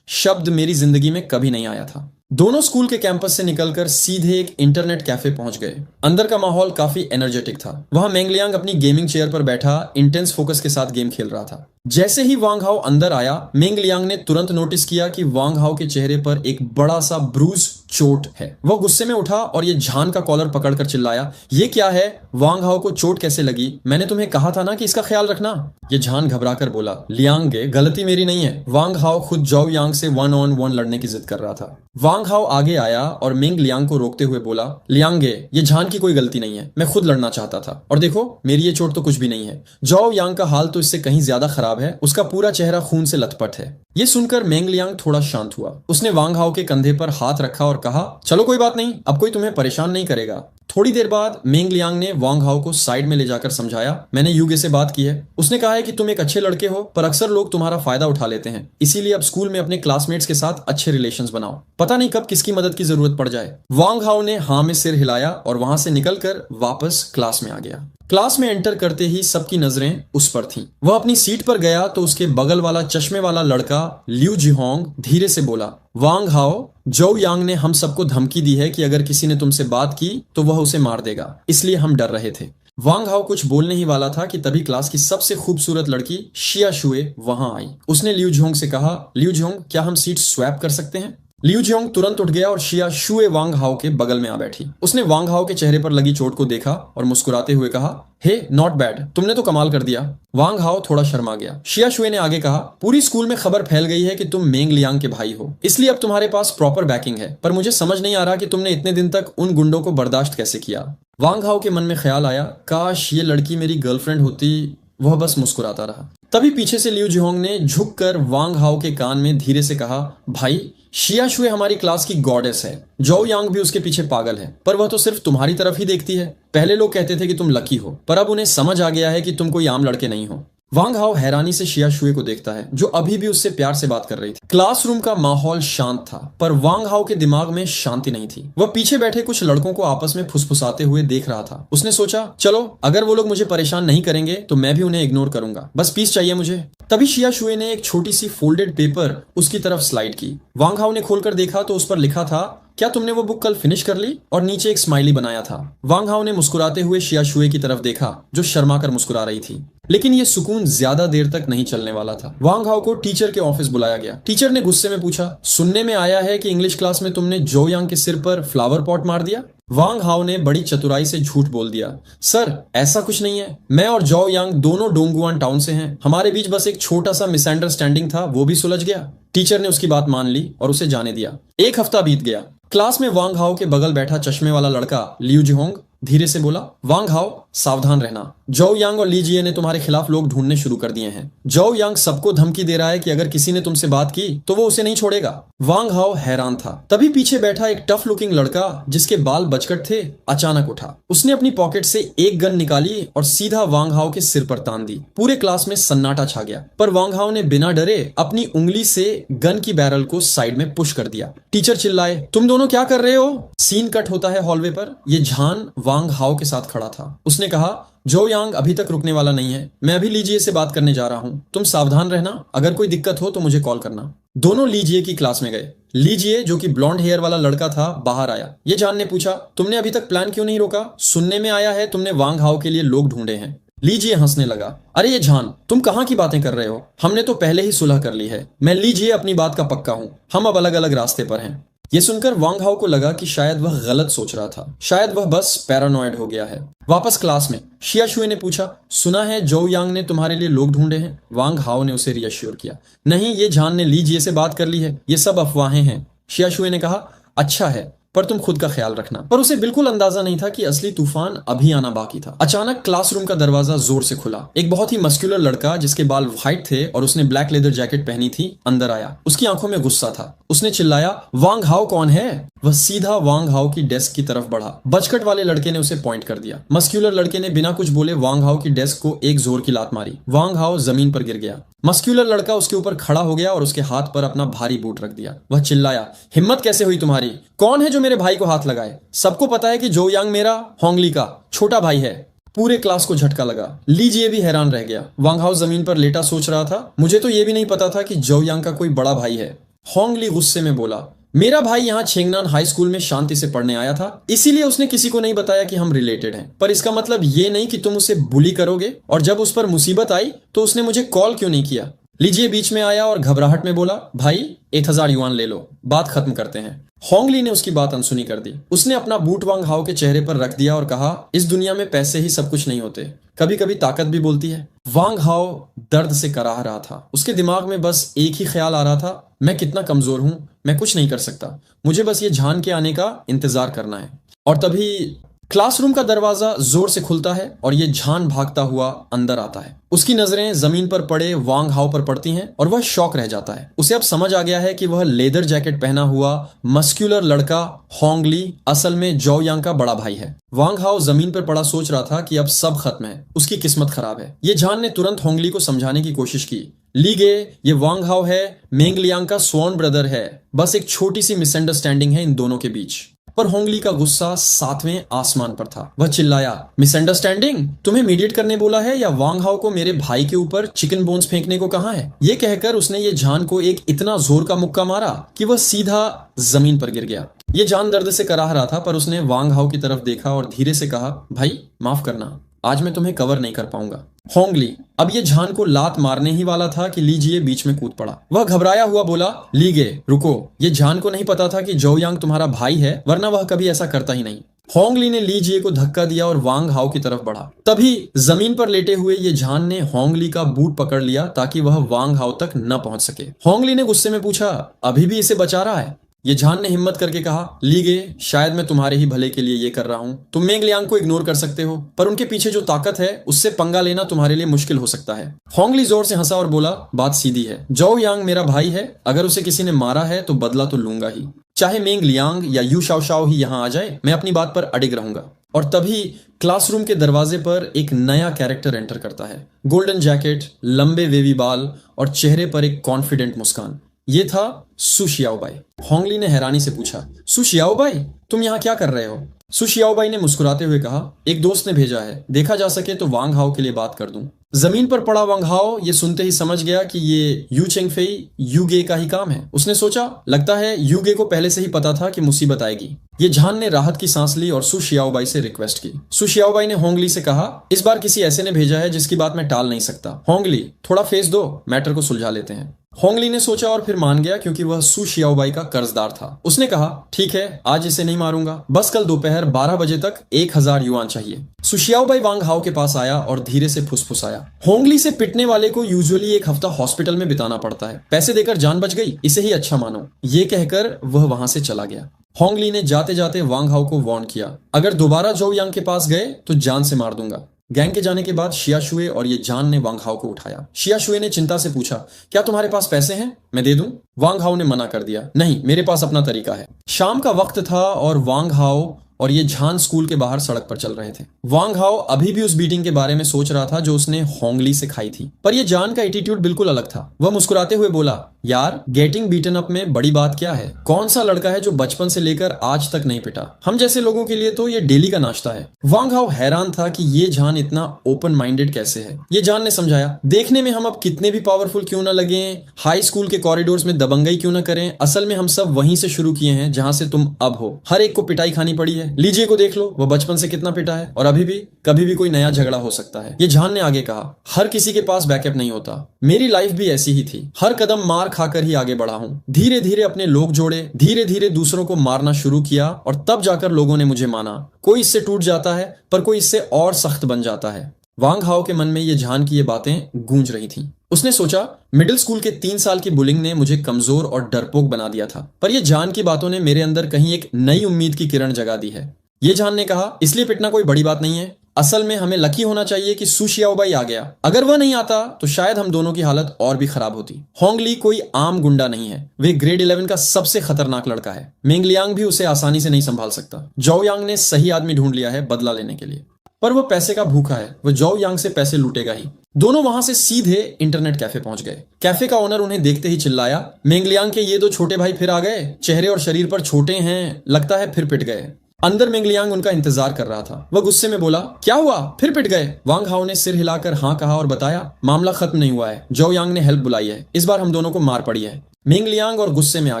Speaker 1: शब्द मेरी जिंदगी में कभी नहीं आया था। दोनों स्कूल के कैंपस से निकलकर सीधे एक इंटरनेट कैफे पहुंच गए। अंदर का माहौल काफी एनर्जेटिक था। वहां मेंगलियांग अपनी गेमिंग चेयर पर बैठा इंटेंस फोकस के साथ गेम खेल रहा था। जैसे ही वांग हाओ अंदर आया, मेंगलियांग ने तुरंत नोटिस किया कि वांग हाओ के चेहरे पर एक बड़ा सा ब्रूज चोट है। वह गुस्से में उठा और ये झान का कॉलर पकड़कर चिल्लाया, ये क्या है? वांग हाओ को चोट कैसे लगी? मैंने तुम्हें कहा था ना कि इसका ख्याल रखना। ये झान घबराकर बोला, लियांगे, गलती मेरी नहीं है। वांग हाओ खुद जाओ यांग से 1-on-1 लड़ने की जिद कर रहा था। वांग हाओ आगे आया और मेंग लियांग को रोकते हुए बोला, लियांगे, ये झान की कोई गलती नहीं है, मैं खुद लड़ना चाहता था, और देखो मेरी ये चोट तो कुछ भी नहीं है। जाओ यांग का हाल तो इससे कहीं ज्यादा खराब है, उसका पूरा चेहरा खून से लथपथ है। ये सुनकर मेंग लियांग थोड़ा शांत हुआ। उसने वांग हाओ के कंधे पर हाथ रखा और कहा, चलो कोई बात नहीं, अब कोई तुम्हें परेशान नहीं करेगा। थोड़ी देर बाद मेंग लियांग ने वांग हाओ को साइड में ले जाकर समझाया, मैंने यूगे से बात की है, उसने कहा है कि तुम एक अच्छे लड़के हो, पर अक्सर लोग तुम्हारा फायदा उठा लेते हैं, इसीलिए अब स्कूल में अपने क्लासमेट्स के साथ अच्छे रिलेशंस बनाओ, पता नहीं कब किसकी मदद की जरूरत पड़ जाए। वांग हाओ ने हाँ में सिर हिलाया और वहां से निकलकर वापस क्लास में आ गया। क्लास में एंटर करते ही सबकी नजरें उस पर थीं। वह अपनी सीट पर गया तो उसके बगल वाला चश्मे वाला लड़का लिu जिहोंग धीरे से बोला, वांग हाओ, जाओ यांग ने हम सबको धमकी दी है कि अगर किसी ने तुमसे बात की तो वह उसे मार देगा, इसलिए हम डर रहे थे। वांग हाओ कुछ बोलने ही वाला था कि तभी क्लास की सबसे खूबसूरत लड़की शिया शुए वहां आई। उसने लिu जिहोंग से कहा, लिu जिहोंग, क्या हम सीट स्वैप कर सकते हैं? लिu जिहोंग तुरंत उठ गया और शिया शुए वांग हाओ के बगल में आ बैठी। उसने वांग हाओ के चेहरे पर लगी चोट को देखा और मुस्कुराते हुए कहा, हे नॉट बैड, तुमने तो कमाल कर दिया। वांग हाओ थोड़ा शर्मा गया। शिया शुए ने आगे कहा, पूरी स्कूल में खबर फैल गई है कि तुम मेंग लियांग के भाई हो, इसलिए अब तुम्हारे पास प्रॉपर बैकिंग है, पर मुझे समझ नहीं आ रहा कि तुमने इतने दिन तक उन गुंडों को बर्दाश्त कैसे किया। वांग हाओ के मन में ख्याल आया, काश ये लड़की मेरी गर्लफ्रेंड होती। वह बस मुस्कुराता रहा। तभी पीछे से लिu जिहोंग ने झुककर वांग हाओ के कान में धीरे से कहा, भाई शिया शुए हमारी क्लास की गॉडेस है। जोउ यांग भी उसके पीछे पागल है, पर वह तो सिर्फ तुम्हारी तरफ ही देखती है। पहले लोग कहते थे कि तुम लकी हो, पर अब उन्हें समझ आ गया है कि तुम कोई आम लड़के नहीं हो। वांग हाओ हैरानी से शिया शुए को देखता है, जो अभी भी उससे प्यार से बात कर रही थी। क्लासरूम का माहौल शांत था, पर वांग हाओ के दिमाग में शांति नहीं थी। वह पीछे बैठे कुछ लड़कों को आपस में फुसफुसाते हुए देख रहा था। उसने सोचा, चलो अगर वो लोग मुझे परेशान नहीं करेंगे तो मैं भी उन्हें इग्नोर करूंगा, बस पीस चाहिए मुझे। तभी शिया शुए ने एक छोटी सी फोल्डेड पेपर उसकी तरफ स्लाइड की। वांग हाओ ने खोलकर देखा तो उस पर लिखा था, क्या तुमने वो बुक कल फिनिश कर ली? और नीचे एक स्माइली बनाया था। वांग हाओ ने मुस्कुराते हुए शिया शुए की तरफ देखा, जो शर्मा कर मुस्कुरा रही थी। लेकिन ये सुकून ज्यादा देर तक नहीं चलने वाला था। वांग हाओ को टीचर के ऑफिस बुलाया गया। टीचर ने गुस्से में पूछा, सुनने में आया है कि इंग्लिश क्लास में तुमने जोउ यांग के सिर पर फ्लावर पॉट मार दिया। वांग हाओ ने बड़ी चतुराई से झूठ बोल दिया, सर ऐसा कुछ नहीं है, मैं और जोउ यांग दोनों डोंगुआन टाउन से हैं। हमारे बीच बस एक छोटा सा मिसअंडरस्टैंडिंग था, वो भी सुलझ गया। टीचर ने उसकी बात मान ली और उसे जाने दिया। एक हफ्ता बीत गया। क्लास में वांग हाओ के बगल बैठा चश्मे वाला लड़का लिu जिहोंग धीरे से बोला, वांग हाओ सावधान रहना, जोउ यांग और ली जिए ने तुम्हारे खिलाफ लोग ढूंढने शुरू कर दिए हैं। जोउ यांग सबको धमकी दे रहा है कि अगर किसी ने तुमसे बात की तो वो उसे नहीं छोड़ेगा। वांग हाओ हैरान था। तभी पीछे बैठा एक टफ लुकिंग लड़का जिसके बाल बचकट थे अचानक उठा। उसने अपनी पॉकेट से एक गन निकाली और सीधा वांग हाओ के सिर पर तान दी। पूरे क्लास में सन्नाटा छा गया, पर वांग हाओ ने बिना डरे अपनी उंगली से गन की बैरल को साइड में पुश कर दिया। टीचर चिल्लाए, तुम दोनों क्या कर रहे हो? सीन कट होता है हॉलवे पर। ये झान वांग हाओ के साथ खड़ा था। उसने कहा, जोउ यांग अभी तक रुकने वाला नहीं है, मैं अभी लीजिए से बात करने जा रहा हूँ, तुम सावधान रहना, अगर कोई दिक्कत हो तो मुझे कॉल करना। दोनों लीजिए की क्लास में गए। लीजिए जो कि ब्लॉन्ड हेयर वाला लड़का था बाहर आया। ये जान ने पूछा, तुमने अभी तक प्लान क्यों नहीं रोका? सुनने में आया है तुमने वांग हाओ के लिए लोग ढूंढे हैं। लीजिए हंसने लगा, अरे ये झान तुम कहाँ की बातें कर रहे हो? हमने तो पहले ही सुलह कर ली है। मैं लीजिए अपनी बात का पक्का हूँ, हम अब अलग अलग रास्ते पर हैं। ये सुनकर वांग हाओ को लगा कि शायद वह गलत सोच रहा था, शायद वह बस पैरानॉइड हो गया है। वापस क्लास में शिया शुए ने पूछा, सुना है जोउ यांग ने तुम्हारे लिए लोग ढूंढे हैं? वांग हाओ ने उसे रियश्योर किया, नहीं, ये झान ने लीजिए से बात कर ली है, ये सब अफवाहें हैं। शिया शुए ने कहा, अच्छा है, पर तुम खुद का ख्याल रखना। पर उसे बिल्कुल अंदाजा नहीं था कि असली तूफान अभी आना बाकी था। अचानक क्लासरूम का दरवाजा जोर से खुला। एक बहुत ही मस्कुलर लड़का जिसके बाल व्हाइट थे और उसने ब्लैक लेदर जैकेट पहनी थी अंदर आया। उसकी आंखों में गुस्सा था। उसने चिल्लाया, वांग हाओ कौन है? वह सीधा वांग हाओ की डेस्क की तरफ बढ़ा। बचकट वाले लड़के ने उसे पॉइंट कर दिया। मस्कुलर लड़के ने बिना कुछ बोले वांग हाओ की डेस्क को एक जोर की लात मारी। वांग हाओ जमीन पर गिर गया। मस्कुलर लड़का उसके ऊपर खड़ा हो गया और उसके हाथ पर अपना भारी बूट रख दिया। वह चिल्लाया, हिम्मत कैसे हुई तुम्हारी? कौन है जो मेरे भाई को हाथ लगाए? सबको पता है कि जोउ यांग मेरा होंगली का छोटा भाई है। पूरे क्लास को झटका लगा। लीजिए भी हैरान रह गया। वांग हाओ जमीन पर लेटा सोच रहा था, मुझे तो ये भी नहीं पता था कि जोउ यांग का कोई बड़ा भाई है। होंगली गुस्से में बोला, मेरा भाई यहाँ छेंगनान हाई स्कूल में शांति से पढ़ने आया था, इसीलिए उसने किसी को नहीं बताया कि हम रिलेटेड हैं। पर इसका मतलब ये नहीं कि तुम उसे बुली करोगे, और जब उस पर मुसीबत आई तो उसने मुझे कॉल क्यों नहीं किया? लीजिए बीच में आया और घबराहट में बोला, भाई 1000 युआन ले लो, बात खत्म करते हैं। होंगली ने उसकी बात अनसुनी कर दी। उसने अपना बूट वांग हाओ के चेहरे पर रख दिया और कहा, इस दुनिया में पैसे ही सब कुछ नहीं होते, कभी कभी ताकत भी बोलती है। वांग हाओ दर्द से कराह रहा था। उसके दिमाग में बस एक ही ख्याल आ रहा था, मैं कितना कमजोर हूं, मैं कुछ नहीं कर सकता, मुझे बस ये झान के आने का इंतजार करना है। और तभी क्लासरूम का दरवाजा जोर से खुलता है और ये झान भागता हुआ अंदर आता है। उसकी नजरें जमीन पर पड़े वांग हाओ पर पड़ती हैं और वह शॉक रह जाता है। उसे अब समझ आ गया है कि वह लेदर जैकेट पहना हुआ मस्कुलर लड़का होंगली असल में जोउ यांग का बड़ा भाई है। वांग हाओ जमीन पर पड़ा सोच रहा था कि अब सब खत्म है, उसकी किस्मत खराब है। ये झान ने तुरंत होंगली को समझाने की कोशिश की, लीगे ये वांग हाओ है, मेंग लियांग का स्वॉन ब्रदर है, बस एक छोटी सी मिसअंडरस्टैंडिंग है इन दोनों के बीच। पर होंगली का गुस्सा 7वें आसमान पर था। वह चिल्लाया, मिसअंडरस्टैंडिंग? तुम्हें मीडिएट करने बोला है या वांग हाओ को मेरे भाई के ऊपर चिकन बोन्स फेंकने को कहा है? ये कहकर उसने ये झान को एक इतना जोर का मुक्का मारा कि वह सीधा जमीन पर गिर गया। ये जान दर्द से कराह रहा था, पर उसने वांग हाओ की तरफ देखा और धीरे से कहा, भाई माफ करना, आज मैं तुम्हें कवर नहीं कर पाऊंगा। होंगली अब ये झान को लात मारने ही वाला था कि लीजिए बीच में कूद पड़ा। वह घबराया हुआ बोला, लीगे रुको, ये झान को नहीं पता था कि जोउ यांग तुम्हारा भाई है, वरना वह कभी ऐसा करता ही नहीं। होंगली ने लीजिए को धक्का दिया और वांग हाओ की तरफ बढ़ा। तभी जमीन पर लेटे हुए ये झान ने होंगली का बूट पकड़ लिया ताकि वह वांग हाओ तक न पहुंच सके। होंगली ने गुस्से में पूछा, अभी भी इसे बचा रहा है? ये झान ने हिम्मत करके कहा, लीगे, शायद मैं तुम्हारे ही भले के लिए ये कर रहा हूँ। तुम मेंग लियांग को इग्नोर कर सकते हो, पर उनके पीछे जो ताकत है उससे पंगा लेना तुम्हारे लिए मुश्किल हो सकता है। होंगली जोर से हंसा और बोला, बात सीधी है। जोउ यांग मेरा भाई है, अगर उसे किसी ने मारा है तो बदला तो लूंगा ही। चाहे मेंग लियांग या यू शाओशाओ ही यहाँ आ जाए, मैं अपनी बात पर अडिग रहूंगा। और तभी क्लासरूम के दरवाजे पर एक नया कैरेक्टर एंटर करता है। गोल्डन जैकेट, लंबे वेवी बाल और चेहरे पर एक कॉन्फिडेंट मुस्कान। ये था सु शियाओबाई। होंगली ने हैरानी से पूछा, सु शियाओबाई, तुम यहाँ क्या कर रहे हो? सु शियाओबाई ने मुस्कुराते हुए कहा, एक दोस्त ने भेजा है, देखा जा सके तो वांग हाओ के लिए बात कर दूं। जमीन पर पड़ा वांग हाओ ये सुनते ही समझ गया कि ये यू चेंगफेई यूगे का ही काम है। उसने सोचा, लगता है यूगे को पहले से ही पता था कि मुसीबत आएगी। ये झान ने राहत की सांस ली और सु शियाओबाई से रिक्वेस्ट की। सु शियाओबाई ने होंगली से कहा, इस बार किसी ऐसे ने भेजा है जिसकी बात मैं टाल नहीं सकता। होंगली, थोड़ा फेस दो, मैटर को सुलझा लेते हैं। होंगली ने सोचा और फिर मान गया, क्योंकि वह सु शियाओबाई का कर्जदार था। उसने कहा, ठीक है, आज इसे नहीं मारूंगा, बस कल दोपहर 12 बजे तक 1000 युआन चाहिए। सु शियाओबाई वांग हाओ के पास आया और धीरे से फुसफुसाया, होंगली से पिटने वाले को यूजुअली एक हफ्ता हॉस्पिटल में बिताना पड़ता है, पैसे देकर जान बच गई, इसे ही अच्छा मानो। ये कहकर वह वहां से चला गया। होंगली ने जाते जाते वांग हाओ को वार्न किया, अगर दोबारा जोउ यांग के पास गए तो जान से मार दूंगा। गैंग के जाने के बाद शियाशुए और ये जान ने वांग हाओ को उठाया। शियाशुए ने चिंता से पूछा, क्या तुम्हारे पास पैसे हैं, मैं दे दूं? वांग हाओ ने मना कर दिया, नहीं, मेरे पास अपना तरीका है। शाम का वक्त था और वांग हाओ और ये झान स्कूल के बाहर सड़क पर चल रहे थे। वांग हाओ अभी भी उस बीटिंग के बारे में सोच रहा था जो उसने होंगली से खाई थी, पर ये जान का एटीट्यूड बिल्कुल अलग था। वह मुस्कुराते हुए बोला, यार, गेटिंग बीटन अप में बड़ी बात क्या है? कौन सा लड़का है जो बचपन से लेकर आज तक नहीं पिटा? हम जैसे लोगों के लिए तो ये डेली का नाश्ता है। वांग हाओ हैरान था कि ये जान इतना ओपन माइंडेड कैसे है। ये जान ने समझाया, देखने में हम अब कितने भी पावरफुल क्यों ना लगे, हाई स्कूल के कॉरिडोर्स में दबंगई क्यों ना करें, असल में हम सब वहीं से शुरू किए हैं जहां से तुम अब हो। हर एक को पिटाई खानी पड़ी है। लीजिए को देख लो, वह बचपन से कितना पिटा है, और अभी भी कभी भी कोई नया झगड़ा हो सकता है। ये जान ने आगे कहा, हर किसी के पास बैकअप नहीं होता। मेरी लाइफ भी ऐसी ही थी, हर कदम मार खाकर ही आगे बढ़ा हूं। धीरे धीरे अपने लोग जोड़े, धीरे धीरे दूसरों को मारना शुरू किया और तब जाकर लोगों ने मुझे माना। कोई इससे टूट जाता है, पर कोई इससे और सख्त बन जाता है। वांग हाओ के मन में ये जान की ये बातें गूंज रही थीं। उसने सोचा, मिडिल स्कूल के 3 साल की बुलिंग ने मुझे कमजोर और डरपोक बना दिया था, पर ये जान की बातों ने मेरे अंदर कहीं एक नई उम्मीद की किरण जगा दी है। ये जान ने कहा, इसलिए पिटना कोई बड़ी बात नहीं है। असल में हमें लकी होना चाहिए कि सु शियाओबाई आ गया। अगर वह नहीं आता तो शायद हम दोनों की हालत और भी खराब होती। होंगली कोई आम गुंडा नहीं है, वे ग्रेड 11 का सबसे खतरनाक लड़का है। मेंग लियांग भी उसे आसानी से नहीं संभाल सकता। जोउ यांग ने सही आदमी ढूंढ लिया है बदला लेने के लिए, पर वह पैसे का भूखा है, वह जोउ यांग से पैसे लूटेगा ही। दोनों वहां से सीधे इंटरनेट कैफे पहुंच गए। कैफे का ओनर उन्हें देखते ही चिल्लाया, मेंग लियांग के ये 2 छोटे भाई फिर आ गए, चेहरे और शरीर पर छोटे हैं, लगता है फिर पिट गए। अंदर मेंग लियांग उनका इंतजार कर रहा था। वह गुस्से में बोला, क्या हुआ, फिर पिट गए? वांग हाओ ने सिर हिलाकर हाँ कहा और बताया, मामला खत्म नहीं हुआ है, जोउ यांग ने हेल्प बुलाई है, इस बार हम दोनों को मार पड़ी है। मेंग लियांग और गुस्से में आ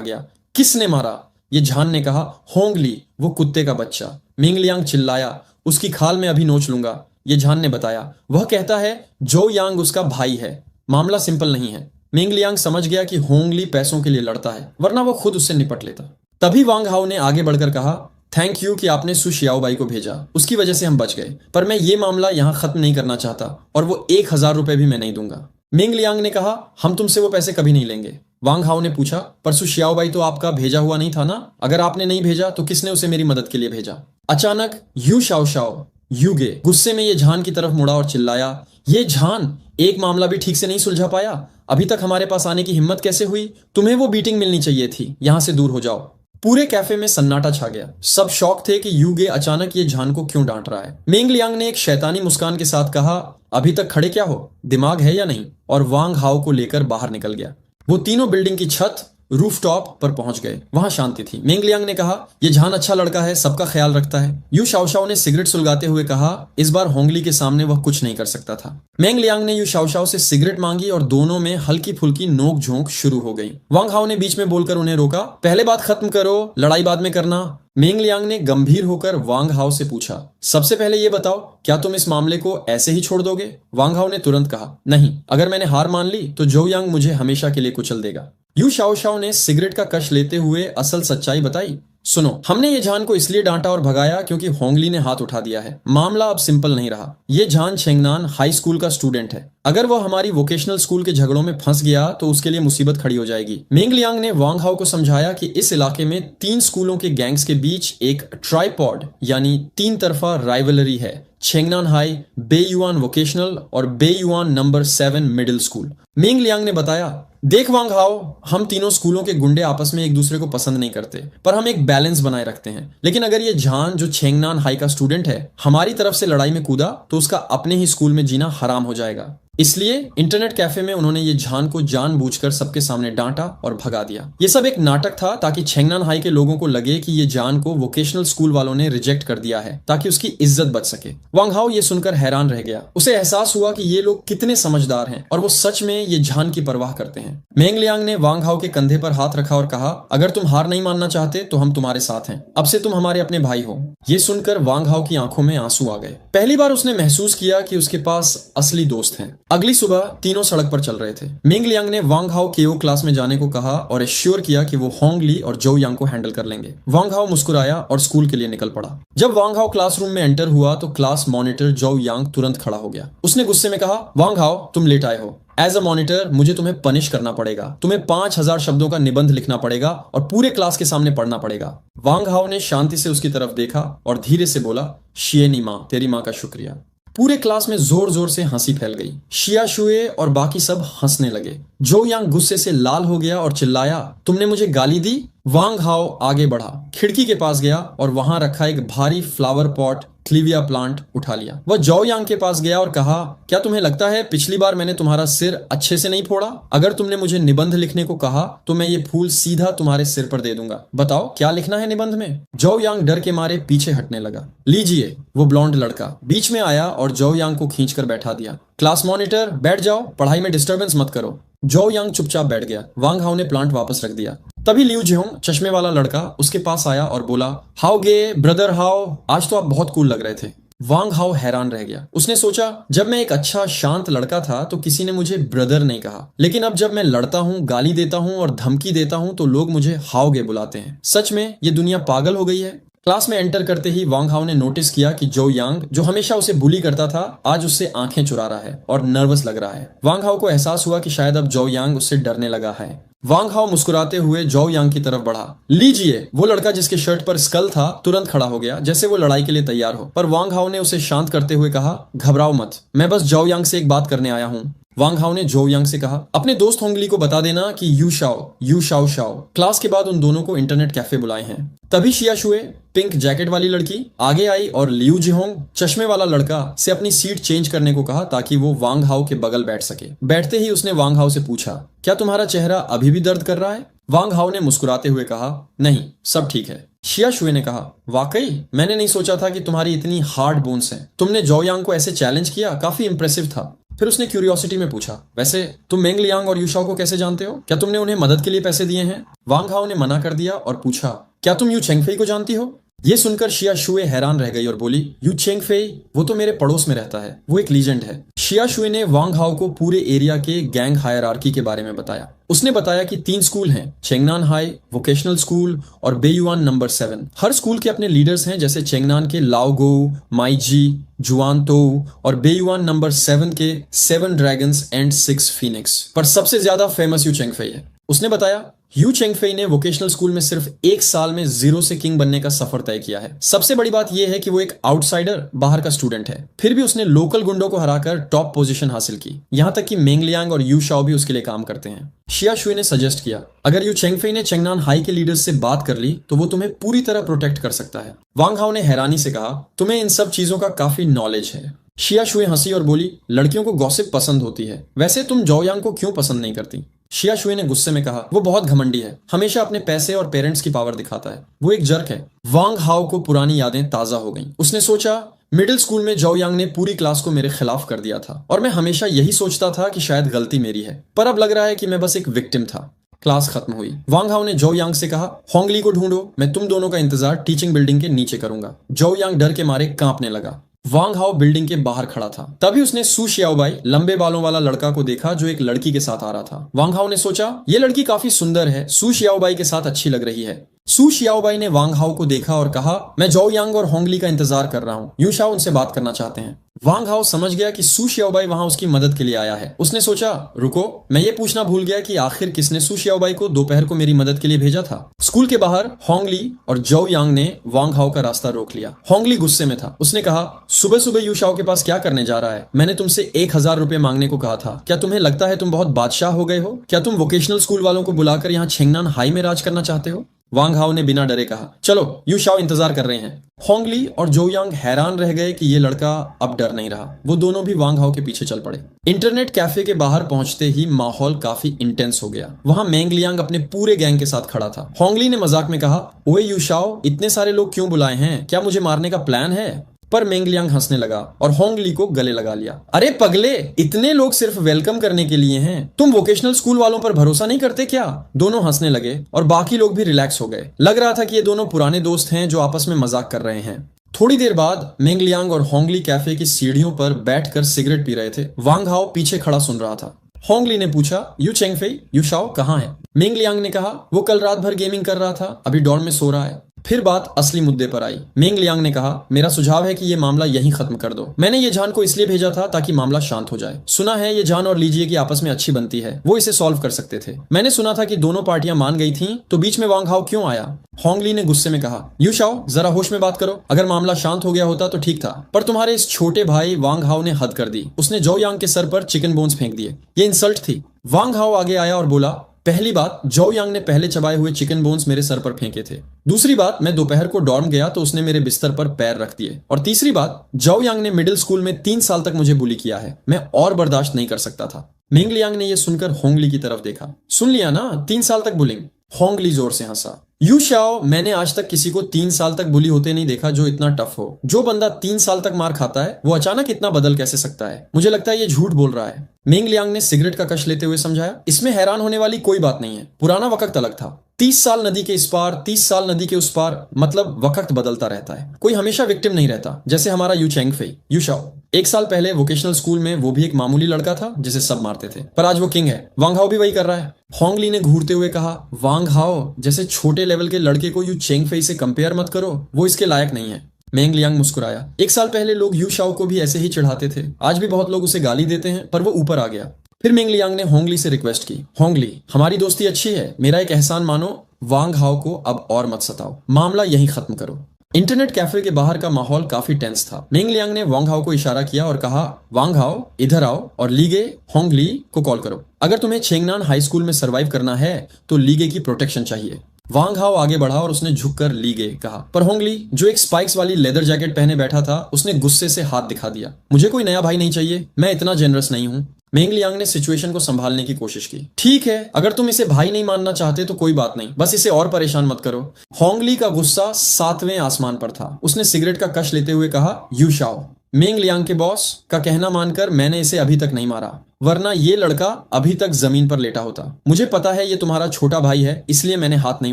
Speaker 1: गया, किसने मारा? ये झान ने कहा, होंगली, वो कुत्ते का बच्चा। मेंग लियांग चिल्लाया, उसकी खाल में अभी नोच लूंगा। ये झान ने बताया, वह कहता है जोउ यांग उसका भाई है। मामला सिंपल नहीं है। मेंग लियांग समझ गया कि होंगली पैसों के लिए लड़ता है, वरना वो खुद उससे निपट लेता। तभी वांग हाओ ने आगे बढ़कर कहा, थैंक यू कि आपने सु शियाओबाई को भेजा, उसकी वजह से हम बच गए, पर मैं ये मामला यहाँ खत्म नहीं करना चाहता, और वो 1000 रुपए भी मैं नहीं दूंगा। मेंग लियांग ने कहा, हम तुमसे वो पैसे कभी नहीं लेंगे। वांग हाओ ने पूछा, पर सु शियाओबाई तो आपका भेजा हुआ नहीं था ना? अगर आपने नहीं भेजा तो किसने उसे मेरी मदद के लिए भेजा? अचानक यू शाओशाओ यूगे गुस्से में ये झान की तरफ मुड़ा और चिल्लाया, ये झान, एक मामला भी ठीक से नहीं सुलझा पाया, अभी तक हमारे पास आने की हिम्मत कैसे हुई? तुम्हें वो बीटिंग मिलनी चाहिए थी, यहां से दूर हो जाओ। पूरे कैफे में सन्नाटा छा गया। सब शौक थे कि यूगे अचानक ये झान को क्यों डांट रहा है। मेंग लियांग ने एक शैतानी मुस्कान के साथ कहा, अभी तक खड़े क्या हो, दिमाग है या नहीं? और वांग हाओ को लेकर बाहर निकल गया। वो तीनों बिल्डिंग की छत रूफटॉप पर पहुंच गए। वहां शांति थी। मेंग लियांग ने कहा, यह झान अच्छा लड़का है, सबका ख्याल रखता है। यू शाओशाओ ने सिगरेट सुलगाते हुए कहा, इस बार होंगली के सामने वह कुछ नहीं कर सकता था। मेंग लियांग ने यू शाओशाओ से सिगरेट मांगी और दोनों में हल्की फुल्की नोक झोंक शुरू हो गई। वांग हाओ ने बीच में बोलकर उन्हें रोका, पहले बात खत्म करो, लड़ाई बाद में करना। मेंग लियांग ने गंभीर होकर वांग हाओ से पूछा, सबसे पहले ये बताओ, क्या तुम इस मामले को ऐसे ही छोड़ दोगे? वांग हाओ ने तुरंत कहा, नहीं, अगर मैंने हार मान ली तो जोउ यांग मुझे हमेशा के लिए कुचल देगा। यू शाओशाओ ने सिगरेट का कश लेते हुए असल सच्चाई बताई। सुनो, हमने ये झान को इसलिए डांटा और भगाया क्योंकि होंगली ने हाथ उठा दिया है। मामला अब सिंपल नहीं रहा। ये झान चेंगनान हाई स्कूल का स्टूडेंट है। अगर वो हमारी वोकेशनल स्कूल के झगड़ों में फंस गया तो उसके लिए मुसीबत खड़ी हो जाएगी। मेंग लियांग ने वांग हाओ को समझाया कि इस इलाके में 3 स्कूलों के गैंग्स के बीच एक ट्राइपॉड यानी 3 तरफा राइवलरी है, चेंगनान हाई, बेयुआन वोकेशनल और बेयुआन नंबर 7 मिडिल स्कूल। मेंग लियांग ने बताया, देख वांग हाओ, हम तीनों स्कूलों के गुंडे आपस में एक दूसरे को पसंद नहीं करते, पर हम एक बैलेंस बनाए रखते हैं। लेकिन अगर ये झान जो चेंगनान हाई का स्टूडेंट है हमारी तरफ से लड़ाई में कूदा तो उसका अपने ही स्कूल में जीना हराम हो जाएगा। इसलिए इंटरनेट कैफे में उन्होंने ये झान को जानबूझकर सबके सामने डांटा और भगा दिया। ये सब एक नाटक था ताकि चेंगनान हाई के लोगों को लगे कि ये झान को वोकेशनल स्कूल वालों ने रिजेक्ट कर दिया है ताकि उसकी इज्जत बच सके। वांग हाओ ये सुनकर हैरान रह गया। उसे एहसास हुआ कि ये लोग कितने समझदार हैं और वो सच में ये झान की परवाह करते हैं। मेंग लियांग ने वांग हाओ के कंधे पर हाथ रखा और कहा, अगर तुम हार नहीं मानना चाहते तो हम तुम्हारे साथ हैं। अब से तुम हमारे अपने भाई हो। ये सुनकर वांग हाओ की आंखों में आंसू आ गए। पहली बार उसने महसूस किया कि उसके पास असली दोस्त हैं। अगली सुबह तीनों सड़क पर चल रहे थे। मेंग लियांग ने वांग हाओ केओ क्लास में जाने को कहा और एश्योर किया कि वो होंगली और जोउ यांग को हैंडल कर लेंगे। वांग हाओ मुस्कुराया और स्कूल के लिए निकल पड़ा। जब वांग हाओ क्लासरूम में एंटर हुआ तो क्लास मॉनिटर जोउ यांग तुरंत खड़ा हो गया। उसने गुस्से में कहा, वांग हाओ, तुम लेट आए हो। एज अ मॉनिटर मुझे तुम्हें पनिश करना पड़ेगा। तुम्हें 5000 शब्दों का निबंध लिखना पड़ेगा और पूरे क्लास के सामने पढ़ना पड़ेगा। वांग हाओ ने शांति से उसकी तरफ देखा और धीरे से बोला, शिएनी माँ, तेरी माँ का शुक्रिया। पूरे क्लास में जोर जोर से हंसी फैल गई। शिया शुए और बाकी सब हंसने लगे। जो यांग गुस्से से लाल हो गया और चिल्लाया, तुमने मुझे गाली दी? वांग हाओ आगे बढ़ा, खिड़की के पास गया और वहां रखा एक भारी फ्लावर पॉट क्लिविया प्लांट उठा लिया। वह जो यांग के पास गया और कहा, क्या तुम्हें लगता है पिछली बार मैंने तुम्हारा सिर अच्छे से नहीं फोड़ा? अगर तुमने मुझे निबंध लिखने को कहा तो मैं ये फूल सीधा तुम्हारे सिर पर दे दूंगा। बताओ क्या लिखना है निबंध में? जो यांग डर के मारे पीछे हटने लगा। लीजिए, वो ब्लॉन्ड लड़का बीच में आया और जो यांग को खींचकर बैठा दिया। क्लास मॉनिटर, बैठ जाओ, पढ़ाई में डिस्टर्बेंस मत करो। जो यांग चुपचाप बैठ गया। वांग हाओ ने प्लांट वापस रख दिया। तभी लियू जिहोंग, चश्मे वाला लड़का, उसके पास आया और बोला, हाउ गे ब्रदर हाओ, आज तो आप बहुत कूल लग रहे थे। वांग हाओ हैरान रह गया। उसने सोचा, जब मैं एक अच्छा शांत लड़का था तो किसी ने मुझे ब्रदर नहीं कहा, लेकिन अब जब मैं लड़ता हूँ, गाली देता हूँ और धमकी देता हूँ तो लोग मुझे हाओ गे बुलाते हैं। सच में ये दुनिया पागल हो गई है। क्लास में एंटर करते ही वांग हाओ ने नोटिस किया कि जो यांग, जो हमेशा उसे बुली करता था, आज उससे आंखें चुरा रहा है और नर्वस लग रहा है। वांग हाओ को एहसास हुआ कि शायद अब जो यांग उससे डरने लगा है। वांग हाओ मुस्कुराते हुए जो यांग की तरफ बढ़ा। लीजिए, वो लड़का जिसके शर्ट पर स्कल था तुरंत खड़ा हो गया, जैसे वो लड़ाई के लिए तैयार हो। पर वांग हाओ ने उसे शांत करते हुए कहा, घबराओ मत, मैं बस जो यांग से एक बात करने आया हूँ। वांग हाओ ने जो यांग से कहा, अपने दोस्त होंगली को बता देना कि यू शाओ शाओ। क्लास के बाद उन दोनों को इंटरनेट कैफे बुलाए हैं। तभी शिया शुए, पिंक जैकेट वाली लड़की, आगे आई और लियू जिहोंग, चश्मे वाला लड़का, से अपनी सीट चेंज करने को कहा ताकि वो वांग हाओ के बगल बैठ सके। बैठते ही उसने वांग हाओ से पूछा, क्या तुम्हारा चेहरा अभी भी दर्द कर रहा है? वांग हाओ ने मुस्कुराते हुए कहा, नहीं, सब ठीक है। शिया शुए ने कहा, वाकई मैंने नहीं सोचा था कि तुम्हारी इतनी हार्ड बोन्स हैं। तुमने जो यांग को ऐसे चैलेंज किया, काफी इंप्रेसिव था। फिर उसने क्यूरियोसिटी में पूछा, वैसे तुम मेंग लियांग और यूशाओ को कैसे जानते हो? क्या तुमने उन्हें मदद के लिए पैसे दिए हैं? वांग हाओ ने मना कर दिया और पूछा, क्या तुम यू चेंगफेई को जानती हो? ये सुनकर शिया शुए हैरान रह गई और बोली, यू चेंगफेई? वो तो मेरे पड़ोस में रहता है, वो एक लीजेंड है। शिया शुए ने वांग हाओ को पूरे एरिया के गैंग हायरार्की के बारे में बताया। उसने बताया कि 3 स्कूल हैं, चेंगनान हाई, वोकेशनल स्कूल और बेयुआन नंबर 7। हर स्कूल के अपने लीडर्स हैं, जैसे चेंगनान के लाओगो, माइजी, जुआन तो और बेयुआन नंबर 7 के 7 ड्रैगन्स एंड 6 फीनिक्स। पर सबसे ज्यादा फेमस यू चेंगफेई है। उसने बताया, यू चेंगफेई ने वोकेशनल स्कूल में सिर्फ 1 साल में 0 से किंग बनने का सफर तय किया है। सबसे बड़ी बात यह है कि वो एक आउटसाइडर, बाहर का स्टूडेंट है, फिर भी उसने लोकल गुंडों को हराकर टॉप पोजीशन हासिल की। यहाँ तक कि मेंग लियांग और यू शाओ भी उसके लिए काम करते हैं। शिया शुए ने सजेस्ट किया, अगर यू चेंगफेई ने चेंगनान हाई के लीडर्स से बात कर ली तो वो तुम्हें पूरी तरह प्रोटेक्ट कर सकता है। वांग हाओ ने हैरानी से कहा, तुम्हें इन सब चीजों का काफी नॉलेज है। शिया शुए हंसी और बोली, लड़कियों को गॉसिप पसंद होती है, वैसे तुम जो यांग को क्यों पसंद नहीं करती? शिया शुए ने गुस्से में कहा, वो बहुत घमंडी है, हमेशा अपने पैसे और पेरेंट्स की पावर दिखाता है, वो एक जर्क है। वांग हाओ को पुरानी यादें ताजा हो गईं। उसने सोचा, मिडिल स्कूल में जो यांग ने पूरी क्लास को मेरे खिलाफ कर दिया था और मैं हमेशा यही सोचता था कि शायद गलती मेरी है, पर अब लग रहा है कि मैं बस एक विक्टिम था। क्लास खत्म हुई। वांग हाओ ने जो यांग से कहा, होंगली को ढूंढो, मैं तुम दोनों का इंतजार टीचिंग बिल्डिंग के नीचे करूंगा। जो यांग डर के मारे कांपने लगा। वांग हाओ बिल्डिंग के बाहर खड़ा था। तभी उसने सू शियाओबाई, लंबे बालों वाला लड़का को देखा जो एक लड़की के साथ आ रहा था। वांग हाओ ने सोचा, ये लड़की काफी सुंदर है, सू शियाओबाई के साथ अच्छी लग रही है। सू शियाओबाई ने वांग हाओ को देखा और कहा, मैं जोउ यांग और होंगली का इंतजार कर रहा हूँ। यू शाओ उनसे बात करना चाहते हैं। वांग हाओ समझ गया कि सू शियाओबाई वहां उसकी मदद के लिए आया है। उसने सोचा, रुको, मैं ये पूछना भूल गया कि आखिर किसने सू शियाओबाई को दोपहर को मेरी मदद के लिए भेजा था। स्कूल के बाहर होंगली और जोउ यांग ने वांग हाओ का रास्ता रोक लिया। होंगली गुस्से में था। उसने कहा, सुबह सुबह यू शाओ के पास क्या करने जा रहा है? मैंने तुमसे 1000 रुपए मांगने को कहा था। क्या तुम्हें लगता है तुम बहुत बादशाह हो गए हो? क्या तुम वोकेशनल स्कूल वालों को बुलाकर यहाँ छेंगनान हाई में राज करना चाहते हो? वांग हाओ ने बिना डरे कहा, चलो, यू शाओ इंतजार कर रहे हैं। होंगली और जोउ यांग हैरान रह गए कि ये लड़का अब डर नहीं रहा। वो दोनों भी वांग हाओ के पीछे चल पड़े। इंटरनेट कैफे के बाहर पहुंचते ही माहौल काफी इंटेंस हो गया। वहां मेंग लियांग अपने पूरे गैंग के साथ खड़ा था। होंगली ने मजाक में कहा, ओए यू शाओ, इतने सारे लोग क्यों बुलाए हैं? क्या मुझे मारने का प्लान है? पर मेंग लियांग हंसने लगा और होंगली को गले लगा लिया। अरे पगले, इतने लोग सिर्फ वेलकम करने के लिए हैं। तुम वोकेशनल स्कूल वालों पर भरोसा नहीं करते क्या? दोनों हंसने लगे और बाकी लोग भी रिलैक्स हो गए। लग रहा था कि ये दोनों पुराने दोस्त हैं जो आपस में मजाक कर रहे हैं। थोड़ी देर बाद मेंग लियांग और होंगली कैफे की सीढ़ियों पर बैठकर सिगरेट पी रहे थे। वांग हाओ पीछे खड़ा सुन रहा था। होंगली ने पूछा, यू चेंगफेई, यू शाओ कहाँ है? मेंग लियांग ने कहा, वो कल रात भर गेमिंग कर रहा था, अभी डॉर्म में सो रहा है। फिर बात असली मुद्दे पर आई। मेंग लियांग ने कहा, मेरा सुझाव है कि ये मामला यहीं खत्म कर दो। मैंने ये जान को इसलिए भेजा था ताकि मामला शांत हो जाए। सुना है ये जान और लीजिए की आपस में अच्छी बनती है, वो इसे सॉल्व कर सकते थे। मैंने सुना था कि दोनों पार्टियां मान गई थीं, तो बीच में वांग हाओ क्यों आया? होंगली ने गुस्से में कहा, यू शाओ, जरा होश में बात करो। अगर मामला शांत हो गया होता तो ठीक था, पर तुम्हारे इस छोटे भाई वांग हाओ ने हद कर दी। उसने जोउ यांग के सर पर चिकन बोन्स फेंक दिए। ये इंसल्ट थी। वांग हाओ आगे आया और बोला, पहली बात, जोउ यांग ने पहले चबाए हुए चिकन बोन्स मेरे सर पर फेंके थे। दूसरी बात, मैं दोपहर को डॉर्म गया तो उसने मेरे बिस्तर पर पैर रख दिए। और तीसरी बात, जोउ यांग ने मिडिल स्कूल में 3 साल तक मुझे बुली किया है। मैं और बर्दाश्त नहीं कर सकता था। मेंग लियांग ने यह सुनकर होंगली की तरफ देखा। सुन लिया ना, 3 साल तक बुलिंग? होंगली जोर से हंसा। यू शाओ, मैंने आज तक किसी को 3 साल तक बुली होते नहीं देखा जो इतना टफ हो। जो बंदा 3 साल तक मार खाता है वो अचानक इतना बदल कैसे सकता है? मुझे लगता है ये झूठ बोल रहा है। मेंग लियांग ने सिगरेट का कश लेते हुए समझाया, इसमें हैरान होने वाली कोई बात नहीं है। पुराना वक्त अलग था। 30 साल नदी के इस पार, 30 साल नदी के उस पार, मतलब वक्त बदलता रहता है। कोई हमेशा विक्टिम नहीं रहता। जैसे हमारा यू चेंगफेई। यू शाओ, 1 साल पहले वोकेशनल स्कूल में वो भी एक मामूली लड़का था जिसे सब मारते थे, पर आज वो किंग है। वांग हाओ भी वही कर रहा है। होंगली ने घूरते हुए कहा, वांग हाओ जैसे छोटे लेवल के लड़के को यू चेंगफेई से कंपेयर मत करो, वो इसके लायक नहीं है। मेंग लियांग मुस्कुराया। 1 साल पहले लोग यू शाओ को भी ऐसे ही चिढ़ाते थे। आज भी बहुत लोग उसे गाली देते हैं, पर वो ऊपर आ गया। फिर मेंग लियांग ने होंगली से रिक्वेस्ट की, होंगली, हमारी दोस्ती अच्छी है, मेरा एक एहसान मानो, वांग हाओ को अब और मत सताओ, मामला यहीं खत्म करो। इंटरनेट कैफे के बाहर का माहौल काफी टेंस था। मेंग लियांग ने वांग हाओ को इशारा किया और कहा, वांग हाओ इधर आओ और लीगे होंगली को कॉल करो। अगर तुम्हें छेंगनान हाई स्कूल में सरवाइव करना है तो लीगे की प्रोटेक्शन चाहिए। वांग हाओ आगे बढ़ा और उसने झुककर लीगे कहा, पर होंगली, जो एक स्पाइक्स वाली लेदर जैकेट पहने बैठा था, उसने गुस्से से हाथ दिखा दिया। मुझे कोई नया भाई नहीं चाहिए, मैं इतना जेनरस नहीं हूँ। मेंग लियांग ने सिचुएशन को संभालने की कोशिश की। ठीक है, अगर तुम इसे भाई नहीं मानना चाहते तो कोई बात नहीं, बस इसे और परेशान मत करो। होंगली का गुस्सा 7वें आसमान पर था। उसने सिगरेट का कश लेते हुए कहा, यू शाओ, मेंग लियांग के बॉस का कहना मानकर मैंने इसे अभी तक नहीं मारा, वरना ये लड़का अभी तक जमीन पर लेटा होता। मुझे पता है ये तुम्हारा छोटा भाई है, इसलिए मैंने हाथ नहीं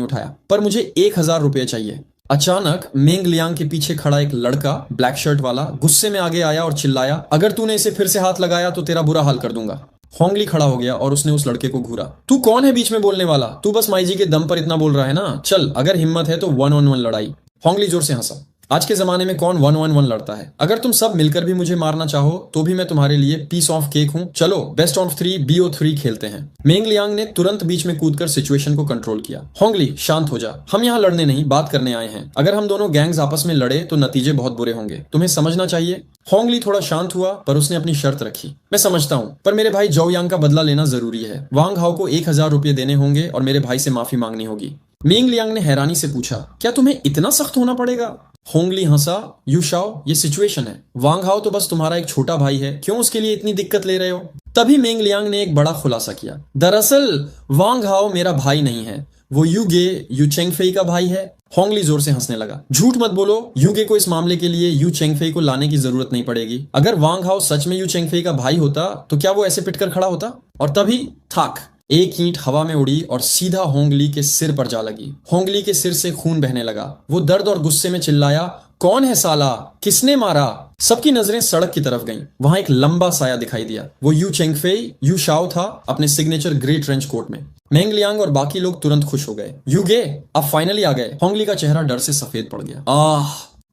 Speaker 1: उठाया, पर मुझे 1000 रुपये चाहिए। अचानक मेंग लियांग के पीछे खड़ा एक लड़का, ब्लैक शर्ट वाला, गुस्से में आगे आया और चिल्लाया, अगर तूने इसे फिर से हाथ लगाया तो तेरा बुरा हाल कर दूंगा। होंगली खड़ा हो गया और उसने उस लड़के को घूरा। तू कौन है बीच में बोलने वाला? तू बस माईजी के दम पर इतना बोल रहा है ना? चल, अगर हिम्मत है तो 1-on-1 लड़ाई। होंगली जोर से हंसा। आज के जमाने में कौन 1-on-1 लड़ता है? अगर तुम सब मिलकर भी मुझे मारना चाहो तो भी मैं तुम्हारे लिए पीस ऑफ केक हूँ। चलो, बेस्ट ऑफ 3 BO3 खेलते हैं। मेंग लियांग ने तुरंत बीच में कूदकर सिचुएशन को कंट्रोल किया। होंगली, शांत हो जा, हम यहाँ लड़ने नहीं, बात करने आए हैं। अगर हम दोनों गैंग्स आपस में लड़े तो नतीजे बहुत बुरे होंगे, तुम्हें समझना चाहिए। होंगली थोड़ा शांत हुआ, पर उसने अपनी शर्त रखी। मैं समझता हूँ, पर मेरे भाई जोउ यांग का बदला लेना जरूरी है। वांग हाओ को 1000 रुपये देने होंगे और मेरे भाई से माफी मांगनी होगी। मेंग लियांग ने हैरानी से पूछा, क्या तुम्हें इतना सख्त होना पड़ेगा? होंगली हंसा। यू शाओ, ये सिचुएशन है। वांग हाओ तो बस तुम्हारा एक छोटा भाई है, क्यों उसके लिए इतनी दिक्कत ले रहे हो? तभी मेंग लियांग ने एक बड़ा खुलासा किया। दरअसल वांग हाओ मेरा भाई नहीं है, वो यूगे यू चेंगफेई का भाई है। होंगली जोर से हंसने लगा। झूठ मत बोलो, यूगे को इस मामले के लिए यू चेंगफेई को लाने की जरूरत नहीं पड़ेगी। अगर वांग हाओ सच में यू चेंगफेई का भाई होता तो क्या वो ऐसे पिटकर खड़ा होता? और तभी थाक, एक ईंट हवा में उड़ी और सीधा होंगली के सिर पर जा लगी। होंगली के सिर से खून बहने लगा। वो दर्द और गुस्से में चिल्लाया, कौन है साला, किसने मारा? सबकी नजरें सड़क की तरफ गईं। वहां एक लंबा साया दिखाई दिया। वो यू चेंगफेई, यू शाओ था, अपने सिग्नेचर ग्रे ट्रेंच कोट में। मेंग लियांग और बाकी लोग तुरंत खुश हो गए। यू गे, आप फाइनली आ गए। होंगली का चेहरा डर से सफेद पड़ गया।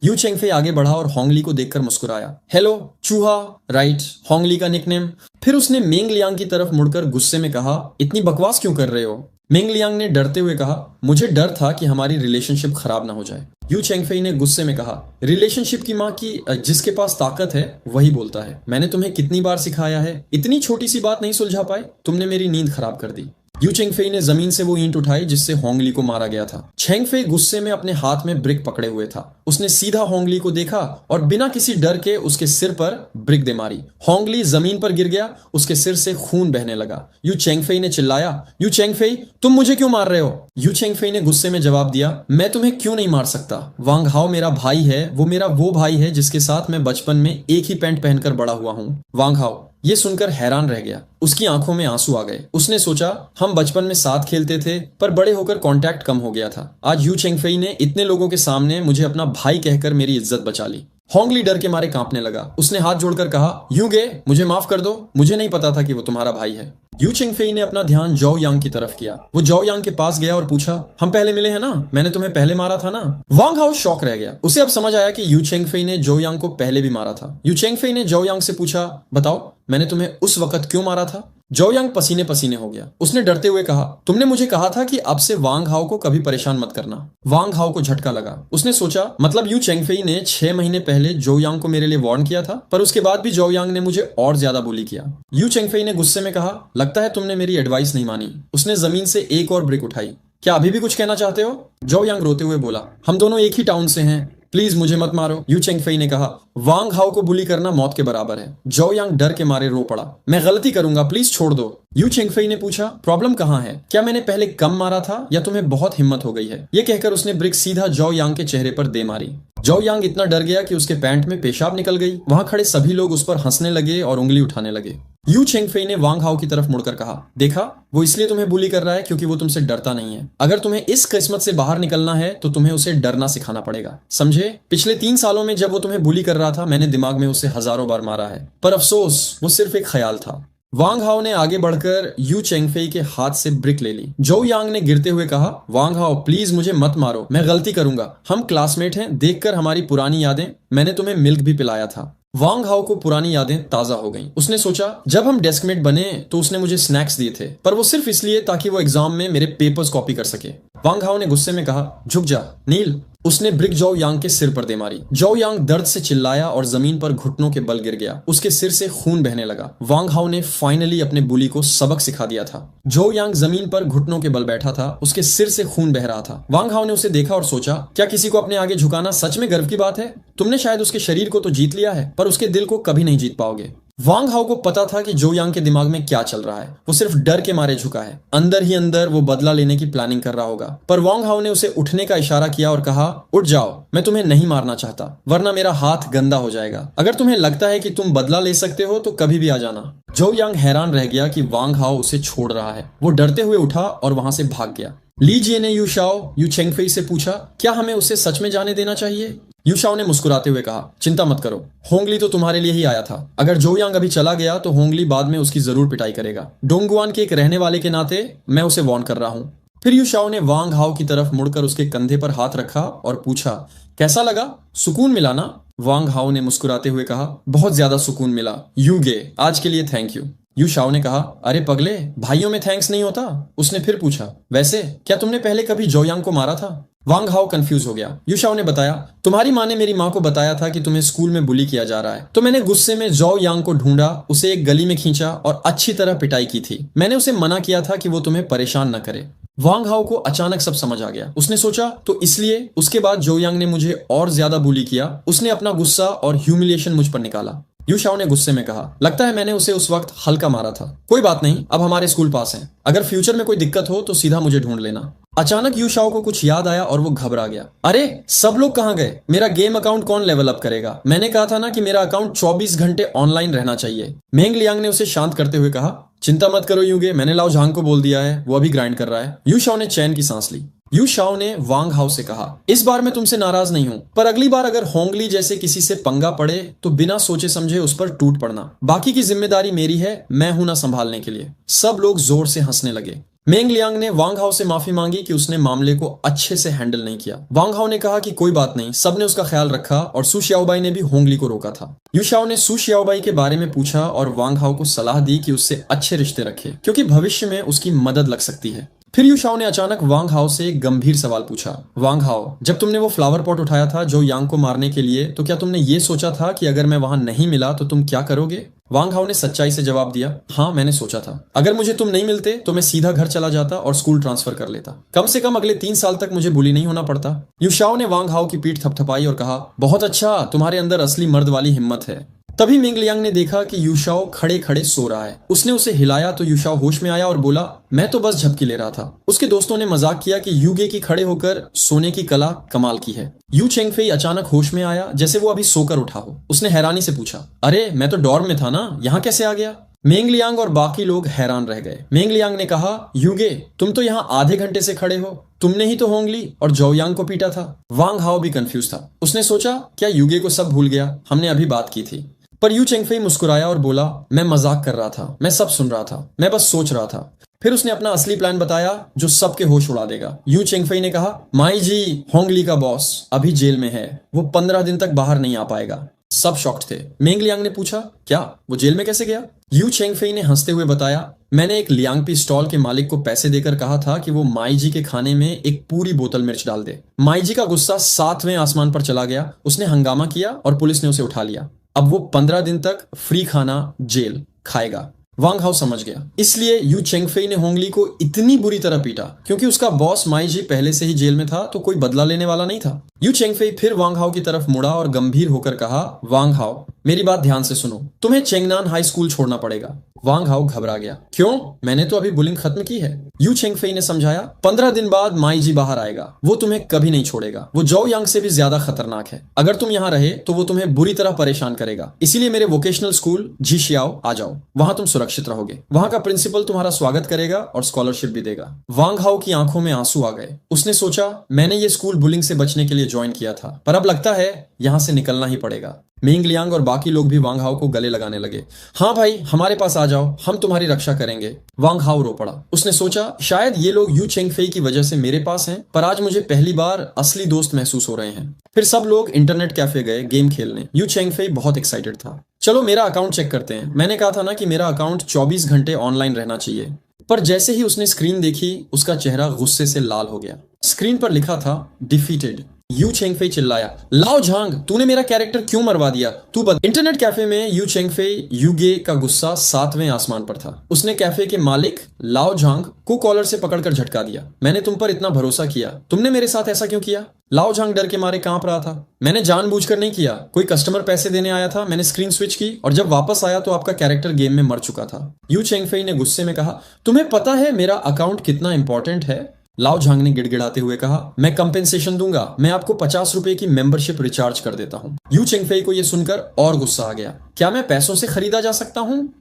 Speaker 1: यू चेंगफेई आगे बढ़ा और होंगली को देखकर मुस्कुराया। हेलो चूहा, राइट, होंगली का निकनेम। फिर उसने मेंग लियांग की तरफ मुड़कर गुस्से में कहा, इतनी बकवास क्यों कर रहे हो? मेंग लियांग ने डरते हुए कहा, मुझे डर था कि हमारी रिलेशनशिप खराब ना हो जाए। यू चेंगफेई ने गुस्से में कहा, रिलेशनशिप की माँ की जिसके पास ताकत है वही बोलता है। मैंने तुम्हें कितनी बार सिखाया है, इतनी छोटी सी बात नहीं सुलझा पाए? तुमने मेरी नींद खराब कर दी। यू चेंगफेई ने जमीन से वो ईंट उठाई जिससे होंगली को मारा गया था। चेंगफेई गुस्से में अपने हाथ में ब्रिक पकड़े हुए था। उसने सीधा होंगली को देखा और बिना किसी डर के उसके सिर पर ब्रिक दे मारी। होंगली जमीन पर गिर गया, उसके सिर से खून बहने लगा। यू चेंगफेई ने चिल्लाया, यू चेंगफेई, तुम मुझे क्यों मार रहे हो? यू चेंगफेई ने गुस्से में जवाब दिया, मैं तुम्हें क्यों नहीं मार सकता? वांग हाओ मेरा भाई है, वो मेरा वो भाई है जिसके साथ मैं बचपन में एक ही पैंट पहनकर बड़ा हुआ हूँ। वांग हाओ ये सुनकर हैरान रह गया। उसकी आंखों में आंसू आ गए। उसने सोचा, हम बचपन में साथ खेलते थे पर बड़े होकर कांटेक्ट कम हो गया था। आज यू चेंगफेई ने इतने लोगों के सामने मुझे अपना भाई कहकर मेरी इज्जत बचा ली। होंगली डर के मारे कांपने लगा। उसने हाथ जोड़कर कहा, यू गे, मुझे माफ कर दो, मुझे नहीं पता था कि वो तुम्हारा भाई है। यू चेंगफेई ने अपना ध्यान जौ यांग की तरफ किया। वो जौ यांग के पास गया और पूछा, हम पहले मिले हैं ना? मैंने तुम्हें पहले मारा था ना? वांग हाओ शॉक रह गया। उसे अब समझ आया कि यू चेंगफेई ने जौ यांग को पहले भी मारा था। यू चेंगफेई ने जौ यांग से पूछा, बताओ मैंने तुम्हें उस वक्त क्यों मारा था? जौ यांग पसीने पसीने हो गया। उसने डरते हुए कहा, तुमने मुझे कहा था कि अब से वांग हाओ को कभी परेशान मत करना। वांग हाओ को झटका लगा। उसने सोचा, मतलब यू चेंगफेई ने 6 महीने पहले जौ यांग को मेरे लिए वार्न किया था, पर उसके बाद भी जौ यांग ने मुझे और ज्यादा बुली किया। यू चेंगफेई ने गुस्से में कहा, लगता है तुमने मेरी एडवाइस नहीं मानी। उसने जमीन से एक और ब्रिक उठाई। क्या अभी भी कुछ कहना चाहते हो? जौ यांग रोते हुए बोला, हम दोनों एक ही टाउन से हैं, प्लीज मुझे मत मारो। यू चेंगफेई ने कहा, वांग हाओ को बुली करना मौत के बराबर है। जौ यांग डर के मारे रो पड़ा, मैं गलती करूंगा, प्लीज छोड़ दो। यू चेंगफेई ने पूछा, प्रॉब्लम कहाँ है? क्या मैंने पहले कम मारा था या तुम्हें बहुत हिम्मत हो गई है? ये कहकर उसने ब्रिक सीधा जौ यांग के चेहरे पर दे मारी। जौ यांग इतना डर गया कि उसके पैंट में पेशाब निकल गई। वहां खड़े सभी लोग उस पर हंसने लगे और उंगली उठाने लगे। यू चेंगफेई ने वांग हाओ की तरफ मुड़कर कहा, देखा, वो इसलिए तुम्हें बुली कर रहा है क्योंकि वो तुमसे डरता नहीं है। अगर तुम्हें इस किस्मत से बाहर निकलना है तो तुम्हें उसे डरना सिखाना पड़ेगा, समझे? पिछले 3 सालों में जब वो तुम्हें बुली कर रहा था, मैंने दिमाग में उसे हजारों बार मारा है, पर अफसोस वो सिर्फ एक ख्याल था। वांग हाओ ने आगे बढ़कर यू चेंगफेई के हाथ से ब्रिक ले ली। जौ यांग ने गिरते हुए कहा, वांग हाओ प्लीज मुझे मत मारो, मैं गलती करूंगा, हम क्लासमेट हैं, देखकर हमारी पुरानी यादें, मैंने तुम्हें मिल्क भी पिलाया था। वांग हाओ को पुरानी यादें ताजा हो गईं। उसने सोचा, जब हम डेस्कमेट बने तो उसने मुझे स्नैक्स दिए थे, पर वो सिर्फ इसलिए ताकि वो एग्जाम में मेरे पेपर्स कॉपी कर सके। वांग हाओ ने गुस्से में कहा, झुक जा नील। उसने ब्रिक जौ यांग के सिर पर दे मारी। जौ यांग दर्द से चिल्लाया और जमीन पर घुटनों के बल गिर गया। उसके सिर से खून बहने लगा। वांग हाओ ने फाइनली अपने बुली को सबक सिखा दिया था। जौ यांग जमीन पर घुटनों के बल बैठा था, उसके सिर से खून बह रहा था। वांग हाओ ने उसे देखा और सोचा, क्या किसी को अपने आगे झुकाना सच में गर्व की बात है? तुमने शायद उसके शरीर को तो जीत लिया है, पर उसके दिल को कभी नहीं जीत पाओगे। वांग हाओ को पता था कि जौ यांग के दिमाग में क्या चल रहा है। वो सिर्फ डर के मारे झुका है। अंदर ही अंदर वो बदला लेने की प्लानिंग कर रहा होगा। पर वांग हाओ ने उसे उठने का इशारा किया और कहा, उठ जाओ, मैं तुम्हें नहीं मारना चाहता, वरना मेरा हाथ गंदा हो जाएगा। अगर तुम्हें लगता है कि तुम बदला ले सकते हो तो कभी भी आ जाना। जौ यांग हैरान रह गया कि वांग हाओ उसे छोड़ रहा है। वो डरते हुए उठा और वहां से भाग गया। ली जिये ने यू शाओ, यू चेंगफेई से पूछा, क्या हमें उसे सच में जाने देना चाहिए? यू शाओ ने मुस्कुराते हुए कहा, चिंता मत करो, होंगली तो तुम्हारे लिए ही आया था। अगर जौ यांग अभी चला गया तो होंगली बाद में उसकी जरूर पिटाई करेगा। डोंगुआन के एक रहने वाले के नाते मैं उसे वार्न कर रहा हूँ। फिर यू शाओ ने वांग हाओ की तरफ मुड़कर उसके कंधे पर हाथ रखा और पूछा, कैसा लगा? सुकून मिला ना? वांग हाओ ने मुस्कुराते हुए कहा, बहुत ज्यादा सुकून मिला। यू गे, आज के लिए थैंक यू। यू शाओ ने कहा, अरे पगले, भाइयों में थैंक्स नहीं होता? उसने फिर पूछा, वैसे क्या तुमने पहले कभी जौ यांग को मारा था? वांग हाओ कंफ्यूज हो गया। यू शाओ ने बताया, तुम्हारी माँ ने मेरी माँ को बताया था कि तुम्हें स्कूल में बुली किया जा रहा है, तो मैंने गुस्से में जौ यांग को ढूंढा, उसे एक गली में खींचा और अच्छी तरह पिटाई की थी। मैंने उसे मना किया था कि वो तुम्हें परेशान न करे। वांग हाओ को अचानक सब समझ आ गया। उसने सोचा, तो इसलिए उसके बाद जौ यांग ने मुझे और ज्यादा बुली किया। उसने अपना गुस्सा और ह्यूमिलिएशन मुझ पर निकाला। यू शाओ ने गुस्से में कहा, लगता है मैंने उसे उस वक्त हल्का मारा था। कोई बात नहीं, अब हमारे स्कूल पास है, अगर फ्यूचर में कोई दिक्कत हो तो सीधा मुझे ढूंढ लेना। अचानक यू शाओ को कुछ याद आया और वो घबरा गया। अरे सब लोग कहाँ गए? मेरा गेम अकाउंट कौन लेवल अप करेगा? मैंने कहा था ना कि मेरा अकाउंट 24 घंटे ऑनलाइन रहना चाहिए। मेंग लियांग ने उसे शांत करते हुए कहा, चिंता मत करो यूगे, मैंने लाओ झांग को बोल दिया है, वो अभी ग्राइंड कर रहा है। यू शाओ ने चैन की सांस ली। यू शाओ ने वांग हाओ से कहा, इस बार मैं तुमसे नाराज नहीं हूं, पर अगली बार अगर होंगली जैसे किसी से पंगा पड़े तो बिना सोचे समझे उस पर टूट पड़ना। बाकी की जिम्मेदारी मेरी है, मैं हूं ना संभालने के लिए। सब लोग जोर से हंसने लगे। मेंग लियांग ने वांग हाओ से माफी मांगी कि उसने मामले को अच्छे से हैंडल नहीं किया। वांग हाओ ने कहा कि कोई बात नहीं, सबने उसका ख्याल रखा और सू शियाओबाई ने भी होंगली को रोका था। यू शाओ ने सू शियाओबाई के बारे में पूछा और वांग हाओ को सलाह दी कि उससे अच्छे रिश्ते रखे, क्योंकि भविष्य में उसकी मदद लग सकती है। फिर यू शाओ ने अचानक वांग हाओ से एक गंभीर सवाल पूछा, वांग हाओ, जब तुमने वो फ्लावर पॉट उठाया था जो यांग को मारने के लिए, तो क्या तुमने ये सोचा था कि अगर मैं वहां नहीं मिला तो तुम क्या करोगे? वांग हाओ ने सच्चाई से जवाब दिया, हाँ मैंने सोचा था। अगर मुझे तुम नहीं मिलते तो मैं सीधा घर चला जाता और स्कूल ट्रांसफर कर लेता। कम से कम अगले 3 साल तक मुझे बुली नहीं होना पड़ता। यू शाओ ने वांग हाओ की पीठ थपथपाई और कहा, बहुत अच्छा, तुम्हारे अंदर असली मर्द वाली हिम्मत है। तभी मेंग लियांग ने देखा कि यू शाओ खड़े खड़े सो रहा है। उसने उसे हिलाया तो यू शाओ होश में आया और बोला, मैं तो बस झपकी ले रहा था। उसके दोस्तों ने मजाक किया कि यूगे की खड़े होकर सोने की कला कमाल की है। यू चेंगफेई अचानक होश में आया, जैसे वो अभी सोकर उठा हो। उसने हैरानी से पूछा, अरे मैं तो डॉर्म में था ना, यहाँ कैसे आ गया? मेंग लियांग और बाकी लोग हैरान रह गए। मेंग लियांग ने कहा, यूगे तुम तो यहाँ आधे घंटे से खड़े हो, तुमने ही तो होंगली और जोयांग को पीटा था। वांग हाओ भी कंफ्यूज था। उसने सोचा, क्या यूगे को सब भूल गया? हमने अभी बात की थी। पर यू चेंगफेई मुस्कुराया और बोला, मैं मजाक कर रहा था, मैं सब सुन रहा था, मैं बस सोच रहा था। फिर उसने अपना असली प्लान बताया जो सबके होश उड़ा देगा। यू चेंगफेई ने कहा, माई जी, होंगली का बॉस अभी जेल में है, वो 15 दिन तक बाहर नहीं आ पाएगा। सब शॉक्ड थे। मेंग लियांग ने पूछा, क्या वो जेल में कैसे गया? यू चेंगफेई ने हंसते हुए बताया, मैंने एक लियांगपी स्टॉल के मालिक को पैसे देकर कहा था कि वो माई जी के खाने में एक पूरी बोतल मिर्च डाल दे। माई जी का गुस्सा 7वें आसमान पर चला गया। उसने हंगामा किया और पुलिस ने उसे उठा लिया। अब वो 15 दिन तक फ्री खाना जेल खाएगा। वांग हाओ समझ गया। इसलिए यू चेंगफेई ने होंगली को इतनी बुरी तरह पीटा क्योंकि उसका बॉस माई जी पहले से ही जेल में था, तो कोई बदला लेने वाला नहीं था। यू चेंगफेई फिर वांग हाओ की तरफ मुड़ा और गंभीर होकर कहा, वांग हाओ मेरी बात ध्यान से सुनो, तुम्हें चेंगनान हाई स्कूल छोड़ना पड़ेगा। वांग हाओ घबरा गया, क्यों? मैंने तो अभी बुलिंग खत्म की है। यू चेंगफेई ने समझाया, 15 दिन बाद माई जी बाहर आएगा, वो तुम्हें कभी नहीं छोड़ेगा। वो जो यांग से भी ज्यादा खतरनाक है। अगर तुम यहाँ रहे तो वो तुम्हें बुरी तरह परेशान करेगा। इसीलिए मेरे वोकेशनल स्कूल झिशियाओ आ जाओ, वहां तुम सुरक्षित रहोगे। वहां का प्रिंसिपल तुम्हारा स्वागत करेगा और स्कॉलरशिप भी देगा। वांग हाओ की आंखों में आंसू आ गए। उसने सोचा, मैंने ये स्कूल बुलिंग से बचने के लिए ज्वाइन किया था, पर अब लगता है यहाँ से निकलना ही पड़ेगा। मेंग लियांग और बाकी लोग भी वांग हाओ को गले लगाने लगे। हाँ भाई, हमारे पास आ जाओ, हम तुम्हारी रक्षा करेंगे। वांग हाओ रो पड़ा। उसने सोचा, शायद ये लोग यू चेंगफेई की वजह से मेरे पास हैं, पर आज मुझे पहली बार असली दोस्त महसूस हो रहे हैं। फिर सब लोग इंटरनेट कैफे गए गेम खेलने। यू चेंगफेई बहुत एक्साइटेड था। चलो मेरा अकाउंट चेक करते हैं। मैंने कहा था ना कि मेरा अकाउंट 24 घंटे ऑनलाइन रहना चाहिए। पर जैसे ही उसने स्क्रीन देखी, उसका चेहरा गुस्से से लाल हो गया। स्क्रीन पर लिखा था, डिफीटेड। यू चेंगफेई चिल्लाया, लाओ झांग, तूने मेरा कैरेक्टर क्यों मरवा दिया? तू बता। इंटरनेट कैफे में यू चेंगफेई यूगे का गुस्सा 7वें आसमान पर था। उसने कैफे के मालिक लाओ झांग को कॉलर से पकड़कर झटका दिया। मैंने तुम पर इतना भरोसा किया, तुमने मेरे साथ ऐसा क्यों किया? लाओ झांग डर के मारे कांप रहा था। मैंने जानबूझकर नहीं किया, कोई कस्टमर पैसे देने आया था, मैंने स्क्रीन स्विच की और जब वापस आया तो आपका कैरेक्टर गेम में मर चुका था। यू चेंगफेई ने गुस्से में कहा, तुम्हें पता है मेरा अकाउंट कितना इंपॉर्टेंट है? लाओ झांग ने गिड़गिड़ाते हुए कहा, मैं कंपेंसेशन दूंगा, मैं आपको 50 रुपए की मेंबरशिप रिचार्ज कर देता हूँ। यू चेंगफेई को यह सुनकर और गुस्सा आ गया। क्या मैं पैसों से खरीदा जा सकता हूँ?